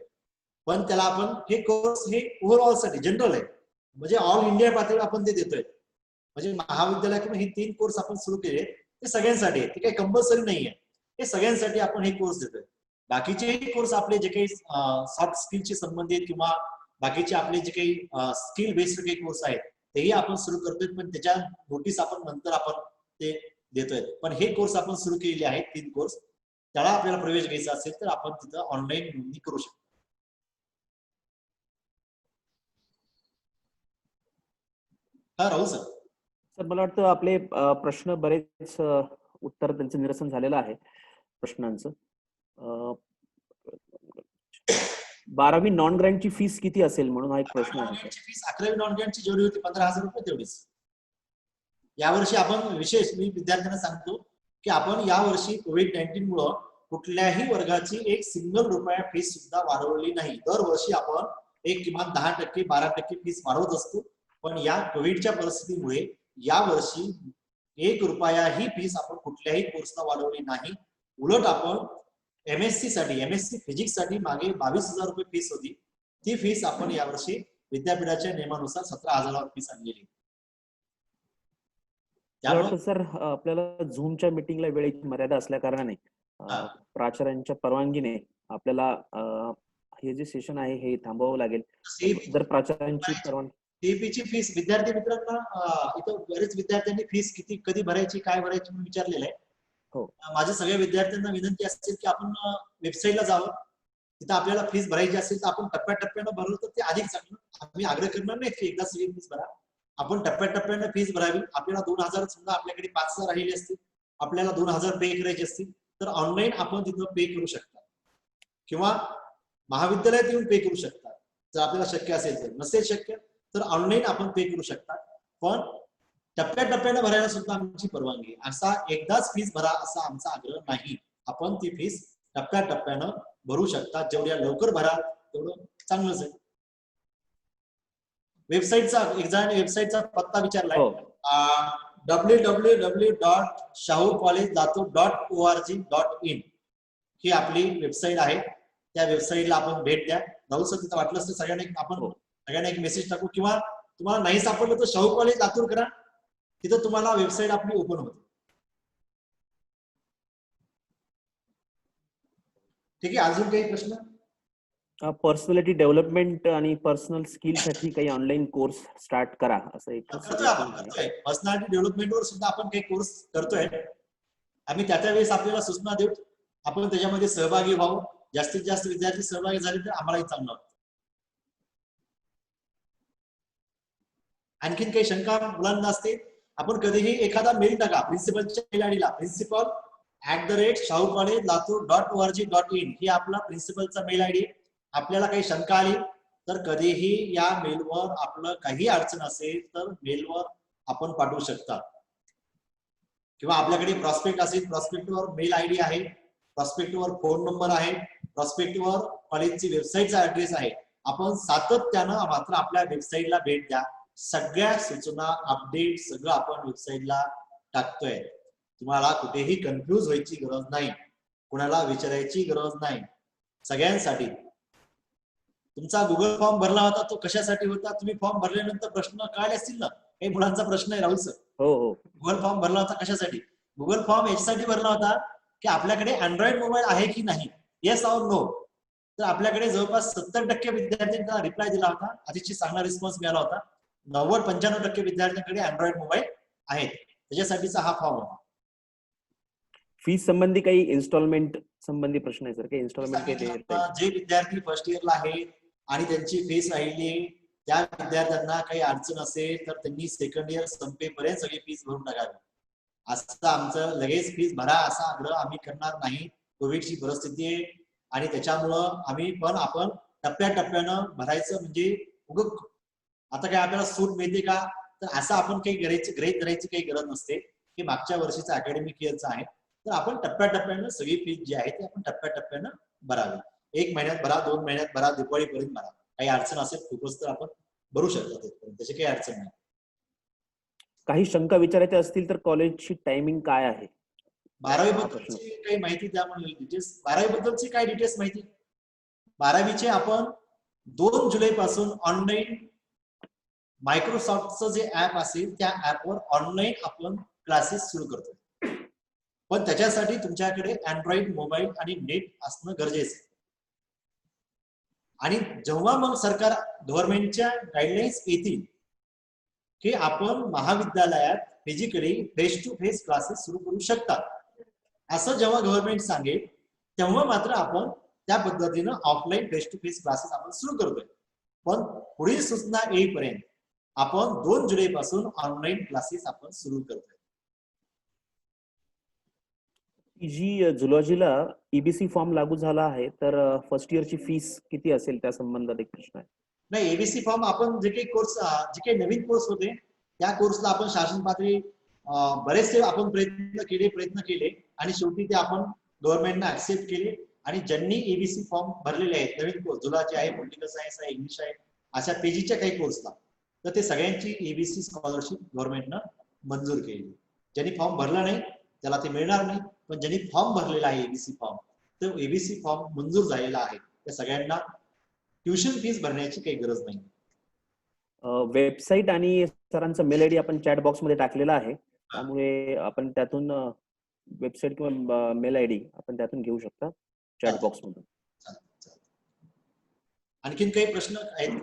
पण त्याला आपण हे कोर्स हे ओव्हरऑल साठी जनरल आहे, म्हणजे ऑल इंडिया पातळीवर आपण ते देतोय. म्हणजे महाविद्यालयाकडून हे 3 कोर्स आपण सुरू केले ते सगळ्यांसाठी आहे, ते काही कंपल्सरी नाहीये. हे सगळ्यांसाठी आपण हे कोर्स देतोय. बाकीचे कोर्स आपले जे काही सॉफ्ट स्किलशी संबंधित किंवा बाकीचे आपले जे काही स्किल बेस्ड काही कोर्स आहेत तेही आपण सुरू करतोय. पण त्याच्या नोटीस आपण नंतर आपण ते देतोय. पण हे कोर्स आपण सुरू केलेले आहेत 3 कोर्स. त्याला आपल्याला प्रवेश घ्यायचा असेल तर आपण तिथं ऑनलाईन नोंदणी करू शकतो. हा राहुल सर. सर मला वाटतं आपले प्रश्न बरेच उत्तर त्यांचं निरसन झालेलं आहे प्रश्नांचं. 12वी नॉन ग्रँटची फीस किती असेल म्हणून हा एक प्रश्न आहे. फीस 11वी नॉन ग्रँटची जेवढी होती 15,000 रुपये तेवढीच. यावर्षी आपण विशेष मी विद्यार्थ्यांना सांगतो की आपण यावर्षी COVID-19 मुळे कुठल्याही वर्गाची एक सिंगल रुपया फीस सुद्धा वाढवली नाही. दरवर्षी आपण एक किमान 10%, 12% फीस वाढवत असतो, पण या कोविडच्या परिस्थितीमुळे यावर्षी 1 रुपयाही फीस आपण कुठल्याही कोर्सला वाढवली नाही. उलट आपण एमएससी फिजिक्स साठी मागे 22,000 रुपये फीस होती, ती फीस आपण यावर्षी विद्यापीठाच्या नियमानुसार 17,000 फीस आणलेली. सर आपल्याला झूमच्या मीटिंगला वेळेची मर्यादा असल्या कारणाने प्राचार्यांच्या परवानगीने आपल्याला हे जे सेशन आहे हे थांबवावं लागेल. जर प्राचार्यांची परवानगी सीईपीची फीस विद्यार्थी मित्रांना इथं बरेच विद्यार्थ्यांनी फीस किती कधी भरायची काय भरायची मी विचारलेलं आहे. हो. माझ्या सगळ्या विद्यार्थ्यांना विनंती असेल की आपण वेबसाईटला जावं, तिथं आपल्याला फीस भरायची असेल तर आपण टप्प्याटप्प्यानं भरलं तर ते अधिक चांगलं. आम्ही आग्रह करणार नाही की एकदा सगळी फीस भरा, आपण टप्प्याटप्प्यानं फीस भरावी. आपल्याला 2,000 समजा आपल्याकडे 5,000 राहिले असतील, आपल्याला 2,000 पे करायचे असतील तर ऑनलाईन आपण तिथं पे करू शकता किंवा महाविद्यालयात येऊन पे करू शकता जर आपल्याला शक्य असेल तर. नसेल शक्य तर ऑनलाईन आपण पे करू शकता, पण टप्प्याटप्प्यानं भरायला सुद्धा आमची परवानगी. असा एकदाच फीस भरा असा आमचा आग्रह नाही. आपण ती फीस टप्प्याटप्प्यानं भरू शकता. जेवढ्या लवकर भरा तेवढं चांगलंच आहे. वेबसाईटचा पत्ता विचारलाय. www.shahucollegelatur.org.in ही आपली वेबसाईट आहे. त्या वेबसाईटला आपण भेट द्या. राहुल सर तिथं वाटलं असतं सगळ्यांना एक मेसेज टाकू किंवा तुम्हाला नाही सापडलं तर शाहू कॉलेज लातूर करा, तिथं तुम्हाला वेबसाईट आपली ओपन होते. ठीक आहे. अजून काही प्रश्न? पर्सनॅलिटी डेव्हलपमेंट आणि पर्सनल स्किल साठी काही ऑनलाईन कोर्स स्टार्ट करा असं एक पर्सनॅलिटी डेव्हलपमेंट वर सुद्धा आपण काही कोर्स करतोय. आम्ही त्या वेळेस आपल्याला सूचना देऊ, आपण त्याच्यामध्ये सहभागी व्हावं. जास्तीत जास्त विद्यार्थी सहभागी झाले तर आम्हालाही चांगलं वाटतं. आणखीन काही शंका मुलांना असते, आपण कधीही एखादा मेल टाका प्रिन्सिपलच्या मेल आयडीला, principal@shahucollegelatur.org.in ही आपला प्रिन्सिपलचा मेल आयडी. आपल्याला काही शंका आली तर कधीही या मेलवर आपलं काही अडचण असेल तर मेलवर आपण पाठवू शकता. किंवा आपल्याकडे प्रॉस्पेक्ट असेल, प्रॉस्पेक्टवर मेल आयडी आहे, प्रॉस्पेक्टवर फोन नंबर आहे, प्रॉस्पेक्टवर कॉलेजची वेबसाईटचा ऍड्रेस आहे. आपण सातत्यानं मात्र आपल्या वेबसाईटला भेट द्या. सगळ्या सूचना अपडेट सगळं आपण वेबसाईटला टाकतोय. तुम्हाला कुठेही कन्फ्यूज व्हायची गरज नाही, कुणाला विचारायची गरज नाही. सगळ्यांसाठी तुमचा गुगल फॉर्म भरला होता तो कशासाठी होता? तुम्ही फॉर्म भरल्यानंतर प्रश्न कळले असतील ना, काही मुलांचा प्रश्न आहे राहुल सर. हो. गुगल फॉर्म भरला होता कशासाठी? गुगल फॉर्म याच्यासाठी भरला होता की आपल्याकडे अँड्रॉइड मोबाईल आहे की नाही, येस और नो. तर आपल्याकडे जवळपास 70% विद्यार्थ्यांना रिप्लाय दिला होता, अतिशय चांगला रिस्पॉन्स मिळाला होता. 90-95% विद्यार्थ्यांकडे अँड्रॉइड मोबाईल आहेत, त्याच्यासाठीचा हा फॉर्म होता. फीस संबंधी काही इन्स्टॉलमेंट संबंधी प्रश्न आहे सर? काही इन्स्टॉलमेंट जे विद्यार्थी फर्स्ट इयरला आहेत आणि त्यांची फीस राहिली, त्या विद्यार्थ्यांना काही अडचण असेल तर त्यांनी सेकंड इयर संपेपर्यंत सगळी फीस भरून टाकावी. असं आमचं लगेच फीस भरा असा आग्रह आम्ही करणार नाही. कोविडची परिस्थिती आहे आणि त्याच्यामुळं आपण टप्प्याटप्प्यानं भरायचं. म्हणजे आता काय आपल्याला सूट मिळते का, तर असं आपण काही गृहीत धरायची काही गरज नसते की मागच्या वर्षीचा अकॅडमिक इयरचा आहे तर आपण टप्प्याटप्प्यानं सगळी फीस जी आहे ती आपण टप्प्याटप्प्यानं भरावी. 1 महिन्यात भरा, 2 महिन्यात भरा, दिवाळीपर्यंत भरा. काही अडचण असेल खूपच तर आपण भरू शकतो, त्याची काही अडचण नाही. काही शंका विचारायच्या असतील तर कॉलेजची टायमिंग काय आहे? 12वी बद्दलची काही माहिती द्या म्हणून डिटेल्स. 12वी बद्दलची काय डिटेल्स माहिती? 12वीचे आपण 2 जुलै पासून ऑनलाईन मायक्रोसॉफ्टचं जे ऍप असेल त्या ऍपवर ऑनलाईन आपण क्लासेस सुरू करतोय. पण त्याच्यासाठी तुमच्याकडे अँड्रॉइड मोबाईल आणि नेट असणं गरजेचं आहे. आणि जेव्हा मग सरकार गव्हर्नमेंटच्या गाईडलाईन्स येतील की आपण महाविद्यालयात physically face to face classes सुरू करू शकतात, असं जेव्हा गव्हर्नमेंट सांगेल तेव्हा मात्र आपण त्या पद्धतीनं offline face to face classes आपण सुरू करतोय. पण पुढील सूचना येईपर्यंत आपण 2 जुलै पासून ऑनलाईन क्लासेस आपण सुरू करतोय. जी झुलॉजीला ईबीसी फॉर्म लागू झाला आहे तर फर्स्ट इयरची फीस किती असेल त्या संबंधात एक प्रश्न आहे. नाही, एबीसी फॉर्म आपण जे काही नवीन कोर्स होते त्या कोर्सला आपण शासन पातळी बरेचसे आपण प्रयत्न केले आणि शेवटी ते आपण गव्हर्नमेंटने ऍक्सेप्ट केले आणि ज्यांनी एबीसी फॉर्म भरलेले आहेत नवीन कोर्स जुलाचे आहे, पॉलिटिकल सायन्स आहे, इंग्लिश आहे, अशा पीजीच्या काही कोर्सला तर ते सगळ्यांची एबीसी स्कॉलरशिप गव्हर्नमेंटनं मंजूर केली. ज्यांनी फॉर्म भरला नाही त्याला ते मिळणार नाही, पण ज्यांनी फॉर्म भरलेला आहे एबीसी फॉर्म तो एबीसी फॉर्म मंजूर झालेला आहे त्या सगळ्यांना ट्युशन फीस भरण्याची काही गरज नाही. वेबसाईट आणि सरांचा मेल आयडी आपण चॅट बॉक्स मध्ये टाकलेला आहे, त्यामुळे आपण त्यातून वेबसाईट किंवा मेल आयडी आपण त्यातून घेऊ शकता चॅट बॉक्स मधून. आणखीन काही प्रश्न आहेत?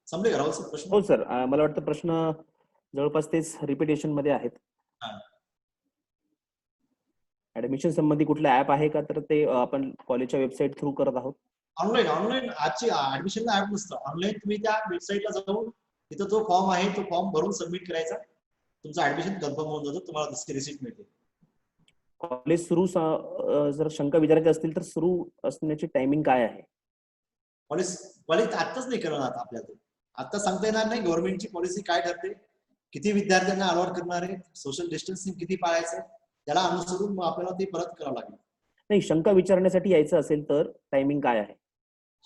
संपले का राहुल सर प्रश्न? हो सर, मला वाटतं प्रश्न जवळपास तेच रिपिटेशन मध्ये आहेत. ऍडमिशन संबंधी कुठलं ऍप आहे का, तर ते आपण कॉलेजच्या वेबसाईट थ्रू करत आहोत. ऑनलाईन आजची ऍडमिशनला ऍप नसतं. ऑनलाईन तुम्ही त्या वेबसाईटला जाऊन तिथं जो फॉर्म आहे तो फॉर्म भरून सबमिट करायचा, तुमचं ऍडमिशन कन्फर्म होऊन जातं, तुम्हाला दुसरी रिसिप्ट मिळते. कॉलेज सुरू जर शंका विचारायची असतील तर सुरू असण्याची टायमिंग काय आहे? कॉलेज आत्ताच नाही करणार आपल्याला, आता सांगता येणार नाही गव्हर्नमेंटची पॉलिसी काय ठरते, किती विद्यार्थ्यांना अलॉट करणार आहे, सोशल डिस्टन्सिंग किती पाळायचं, त्याला अनुसरून मग आपल्याला ते परत करावं लागेल. नाही, शंका विचारण्यासाठी यायचं असेल तर टायमिंग काय आहे?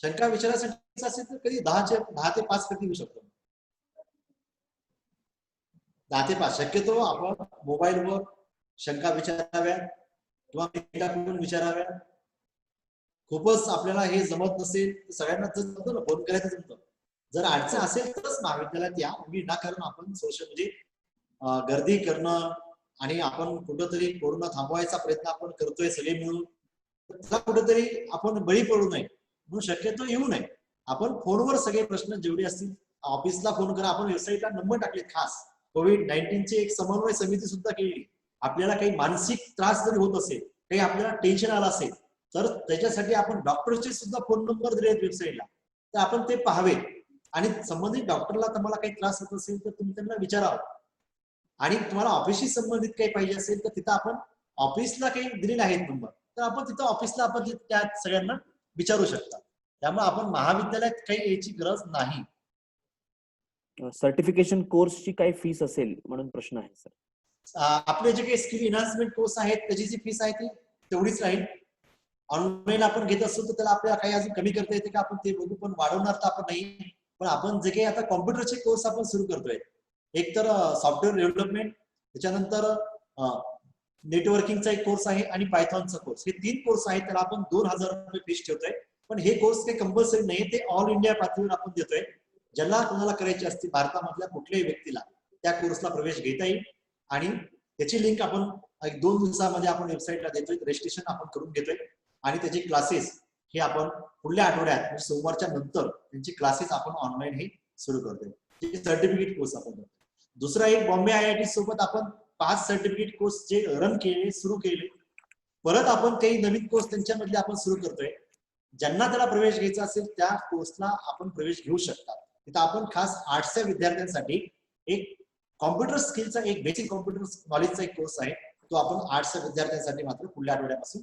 शंका विचारासाठी असेल तर कधी 10 ते 5 कधी येऊ शकतो. 10 ते 5 शक्यतो आपण मोबाईलवर शंका विचाराव्या किंवा मित्राकडून विचाराव्या. खूपच आपल्याला हे जमत नसेल तर सगळ्यांना जमतं ना, फोन करायचं जमतं. जर अडचण असेल तरच महाविद्यालयात या, विनाकारण आपण सोशल म्हणजे गर्दी करणं आणि आपण कुठंतरी कोरोना थांबवायचा प्रयत्न आपण करतोय सगळे मिळून, त्याला कुठेतरी आपण बळी पडू नये म्हणून शक्यतो येऊ नये. आपण फोनवर सगळे प्रश्न जेवढे असतील ऑफिसला फोन करा. आपण वेबसाईटला नंबर टाकले खास. कोविड-19 एक समन्वय समिती सुद्धा केली. आपल्याला काही मानसिक त्रास जरी होत असेल, काही आपल्याला टेन्शन आलं असेल तर त्याच्यासाठी आपण डॉक्टरचे सुद्धा फोन नंबर दिले आहेत वेबसाईटला, तर आपण ते पाहावे आणि संबंधित डॉक्टरला तुम्हाला काही त्रास होत असेल तर तुम्ही त्यांना विचारावं. आणि तुम्हाला ऑफिसशी संबंधित काही पाहिजे असेल तर तिथं आपण ऑफिसला काही दिलेले आहेत नंबर, तर आपण तिथं ऑफिसला आपण त्या सगळ्यांना विचारू शकता. त्यामुळे आपण महाविद्यालयात काही याची गरज नाही. सर्टिफिकेशन कोर्सची काय फीस असेल म्हणून प्रश्न आहे सर. आपले जे काही स्किल एनहान्समेंट कोर्स आहेत त्याची जी फीस आहे ती तेवढीच राहील. ऑनलाईन आपण घेत असतो तर त्याला आपल्याला काही अजून कमी करता येते का आपण ते बघू, पण वाढवणार तर आपण नाही. पण आपण जे काही आता कॉम्प्युटरचे कोर्स आपण सुरू करतोय, एक तर सॉफ्टवेअर डेव्हलपमेंट, त्याच्यानंतर नेटवर्किंगचा एक कोर्स आहे आणि पायथॉनचा कोर्स, हे 3 कोर्स आहेत. त्याला आपण 2000 रुपये फीस ठेवतोय. पण हे कोर्स काही कंपल्सरी नाही, ते ऑल इंडिया पातळीवर आपण देतोय. ज्यांना कोणाला करायची असते भारतामधल्या कुठल्याही व्यक्तीला त्या कोर्सला प्रवेश घेता येईल आणि त्याची लिंक आपण 1-2 दिवसामध्ये आपण वेबसाईटला देतोय. रजिस्ट्रेशन आपण करून घेतोय आणि त्याचे क्लासेस हे आपण पुढल्या आठवड्यात म्हणजे सोमवारच्या नंतर त्यांचे क्लासेस आपण ऑनलाईन हे सुरू करतोय. सर्टिफिकेट कोर्स आपण करतोय. दुसरा एक बॉम्बे IIT सोबत आपण 5 सर्टिफिकेट कोर्स जे रन केले, सुरू केले. परत आपण काही नवीन कोर्स त्यांच्यामधले आपण सुरू करतोय. ज्यांना त्याला प्रवेश घ्यायचा असेल त्या कोर्सला आपण प्रवेश घेऊ शकता. तिथं आपण खास आर्ट्सच्या विद्यार्थ्यांसाठी एक कॉम्प्युटर स्किलचा एक बेसिक कॉम्प्युटर नॉलेजचा एक कोर्स आहे, तो आपण आर्ट्सच्या विद्यार्थ्यांसाठी मात्र पुढल्या आठवड्यापासून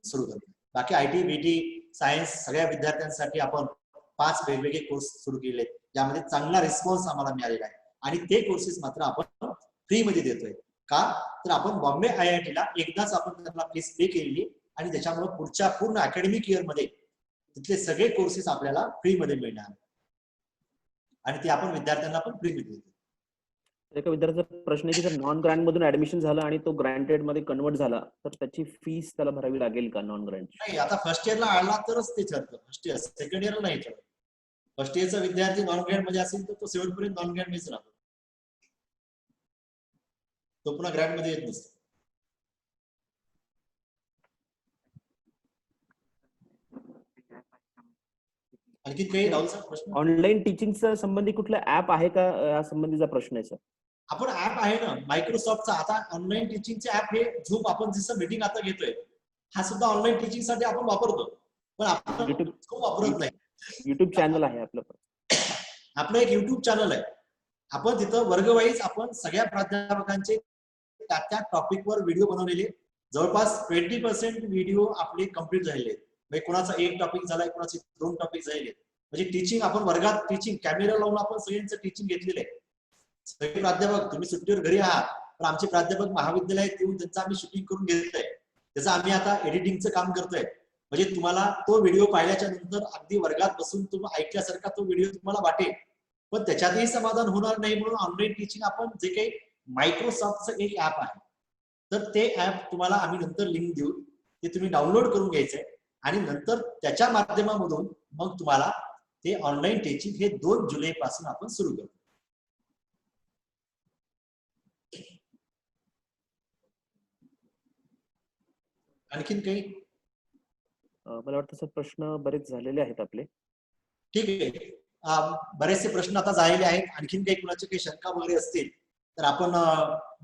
सुरू करतो. बाकी IT, BT, सायन्स सगळ्या विद्यार्थ्यांसाठी आपण 5 वेगवेगळे कोर्स सुरू केले, ज्यामध्ये चांगला रिस्पॉन्स आम्हाला मिळालेला आहे आणि ते कोर्सेस मात्र आपण फ्री मध्ये देतोय. का तर आपण बॉम्बे IITला एकदाच आपण त्यांना फीस पे केलेली आणि त्याच्यामुळे पुढच्या पूर्ण अकॅडमिक इयर मध्ये तिथले सगळे कोर्सेस आपल्याला फ्री मध्ये मिळणार आणि ते आपण विद्यार्थ्यांना पण फ्री मध्ये देतो. एका विद्यार्थ्याचा प्रश्न आहे की जर नॉन ग्रँट मधून ऍडमिशन झालं आणि तो ग्रँटेड मध्ये कन्वर्ट झाला तर त्याची फीस त्याला भरावी लागेल का नॉन ग्रँट? नाही, आता फर्स्ट इयरला आला तरच ते ठरतं. फर्स्ट इयर, सेकंड इयरला नाही ठरत. फर्स्ट इयरचा विद्यार्थी नॉन ग्रँट मध्ये असेल तर तो 7 पर्यंत नॉन ग्रँट मध्येच राहतो, तो पुन्हा ग्रँट मध्ये येत नसतो. आणखी काही राहुलचा प्रश्न? ऑनलाईन टीचिंगचा संबंधी कुठला ऍप आहे का या संबंधीचा प्रश्न आहे सर. आपण ऍप आहे ना मायक्रोसॉफ्टचा. आता ऑनलाईन टीचिंगचे ऍप हे झूम, आपण जसं मीटिंग आता घेतोय हा सुद्धा ऑनलाईन टीचिंग साठी आपण वापरतो, पण आपण झूम वापरत नाही. युट्यूब चॅनल आहे आपलं. आपलं एक युट्यूब चॅनल आहे. आपण तिथं वर्गवाईज आपण सगळ्या प्राध्यापकांचे त्या टॉपिकवर व्हिडिओ बनवलेले, जवळपास 20% व्हिडिओ आपले कम्प्लीट झालेले आहेत. म्हणजे कोणाचा 1 टॉपिक झालाय, कोणाचे 2 टॉपिक झालेले. म्हणजे टीचिंग आपण वर्गात टीचिंग कॅमेरा लावून आपण सगळ्यांचं टीचिंग घेतलेलं आहे. सगळे प्राध्यापक तुम्ही सुट्टीवर घरी आहात, पण आमचे प्राध्यापक महाविद्यालयात येऊन त्यांचं आम्ही शूटिंग करून घेतलंय. त्याचं आम्ही आता एडिटिंगचं काम करतोय. म्हणजे तुम्हाला तो व्हिडिओ पाहिल्याच्या नंतर अगदी वर्गात बसून तुम्ही ऐकल्यासारखा तो व्हिडिओ तुम्हाला वाटेल, पण त्याच्यातही समाधान होणार नाही. म्हणून ऑनलाईन टीचिंग आपण जे काही मायक्रोसॉफ्टचं एक ऍप आहे, तर ते ऍप तुम्हाला आम्ही नंतर लिंक देऊ, ते तुम्ही डाउनलोड करून घ्यायचंय आणि नंतर त्याच्या माध्यमामधून मग तुम्हाला ते ऑनलाईन टीचिंग हे 2 जुलै पासून आपण सुरू करू. आणखीन काही? मला वाटतं सर प्रश्न बरेच झालेले आहेत आपले. ठीक आहे. बरेचसे प्रश्न आता झालेले आहेत. आणखीन काही कुणाचे काही शंका वगैरे असतील तर आपण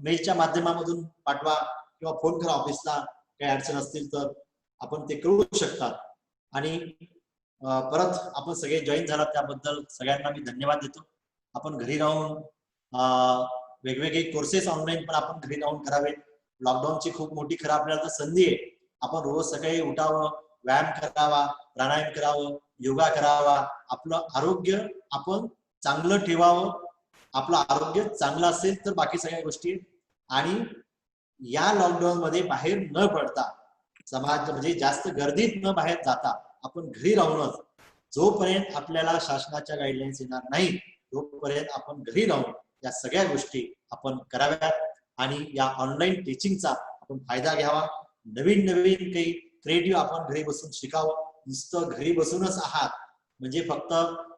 मेलच्या माध्यमामधून पाठवा किंवा फोन करा ऑफिसला. काही अडचण असतील तर आपण ते करू शकतात. आणि परत आपण सगळे जॉईन झालात त्याबद्दल सगळ्यांना मी धन्यवाद देतो. आपण घरी राहून वेगवेगळे कोर्सेस ऑनलाईन पण आपण घरी राहून करावेत. लॉकडाऊनची खूप मोठी खरं आपल्याला संधी आहे. आपण रोज सकाळी उठावं, व्यायाम करावा, प्राणायाम करावं, योगा करावा, आपलं आरोग्य आपण चांगलं ठेवावं. आपलं आरोग्य चांगलं असेल तर बाकी सगळ्या गोष्टी. आणि या लॉकडाऊन मध्ये बाहेर न पडता, समाज म्हणजे जास्त गर्दीत न बाहेर जाता आपण घरी राहूनच, जोपर्यंत आपल्याला शासनाच्या गाईडलाईन्स येणार नाही तोपर्यंत आपण घरी राहून या सगळ्या गोष्टी आपण कराव्यात. आणि या ऑनलाईन टीचिंगचा आपण फायदा घ्यावा. नवीन नवीन काही क्रिएटिव्ह आपण घरी बसून शिकावं. नुसतं घरी बसूनच आहात म्हणजे फक्त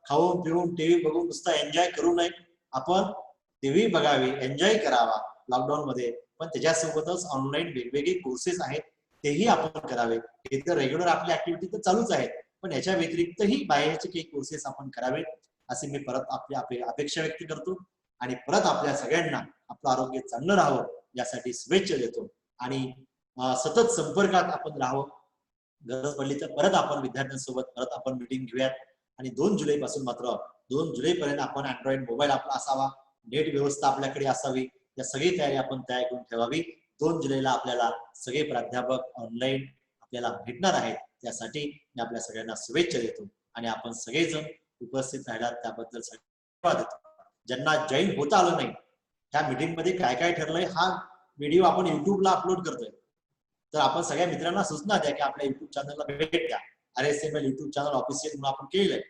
खाऊन पिऊन टीव्ही बघून नुसतं एन्जॉय करू नये. आपण टीव्ही बघावी, एन्जॉय करावा लॉकडाऊन मध्ये, पण त्याच्यासोबतच ऑनलाईन वेगवेगळे कोर्सेस आहेत तेही आपण करावे. हे तर रेग्युलर आपली ऍक्टिव्हिटी तर चालूच आहेत, पण याच्या व्यतिरिक्तही बाहेरचे काही कोर्सेस आपण करावेत असे मी परत आपली अपेक्षा व्यक्त करतो. आणि परत आपल्या सगळ्यांना आपलं आरोग्य चांगलं राहावं यासाठी शुभेच्छा देतो. आणि सतत संपर्कात आपण राहावं. गरज पडली तर परत आपण विद्यार्थ्यांसोबत परत आपण मीटिंग घेऊयात. आणि 2 जुलै पासून मात्र 2 जुलैपर्यंत आपण अँड्रॉइड मोबाईल आपला असावा, नेट व्यवस्था आपल्याकडे असावी, या सगळी तयारी आपण तयार करून ठेवावी. 2 जुलैला आपल्याला सगळे प्राध्यापक ऑनलाईन आपल्याला भेटणार आहेत. त्यासाठी मी आपल्या सगळ्यांना शुभेच्छा देतो. आणि आपण सगळेजण उपस्थित राहिलात त्याबद्दल धन्यवाद देतो. ज्यांना जॉईन होता आलं नाही, त्या मीटिंग मध्ये काय काय ठरलंय हा व्हिडिओ आपण युट्यूबला अपलोड करतोय, तर आपण सगळ्या मित्रांना सूचना द्या की आपल्या युट्यूब चॅनलला भेट द्या. RSML युट्यूब चॅनल ऑफिशियल म्हणून आपण केलंय,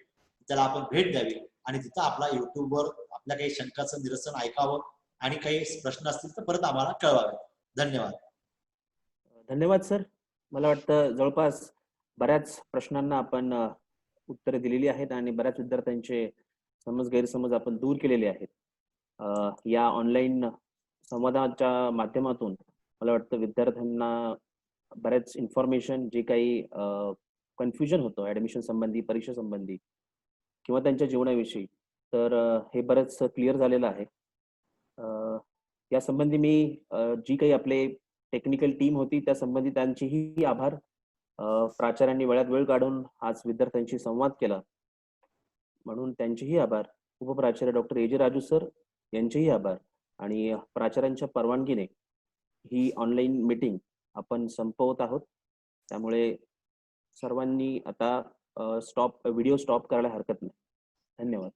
त्याला आपण भेट द्यावी आणि तिथं आपला युट्यूबवर आपल्या काही शंकाचं निरसन ऐकावं आणि काही प्रश्न असतील तर परत आम्हाला कळवावे. धन्यवाद. धन्यवाद सर. मला वाटतं जवळपास बऱ्याच प्रश्नांना आपण उत्तरे दिलेली आहेत आणि बऱ्याच विद्यार्थ्यांचे समज गैरसमज आपण दूर केलेले आहेत. या ऑनलाईन संवादाच्या माध्यमातून मला वाटतं विद्यार्थ्यांना बऱ्याच इन्फॉर्मेशन, जे काही कन्फ्युजन होतं ऍडमिशन संबंधी, परीक्षा संबंधी किंवा त्यांच्या जीवनाविषयी, तर हे बरंच क्लिअर झालेलं आहे. या संबंधी मी जी काही आपले टेक्निकल टीम होती त्या संबंधी त्यांचेही आभार. प्राचार्यांनी वेळात वेळ काढून आज विद्यार्थ्यांशी संवाद केला म्हणून त्यांचेही आभार. उपप्राचार्य डॉक्टर AJ राजू सर यांचेही आभार. आणि प्राचार्यांच्या परवानगीने ही ऑनलाईन मीटिंग आपण संपवत आहोत. त्यामुळे सर्वांनी आता व्हिडिओ स्टॉप करायला हरकत नाही. धन्यवाद.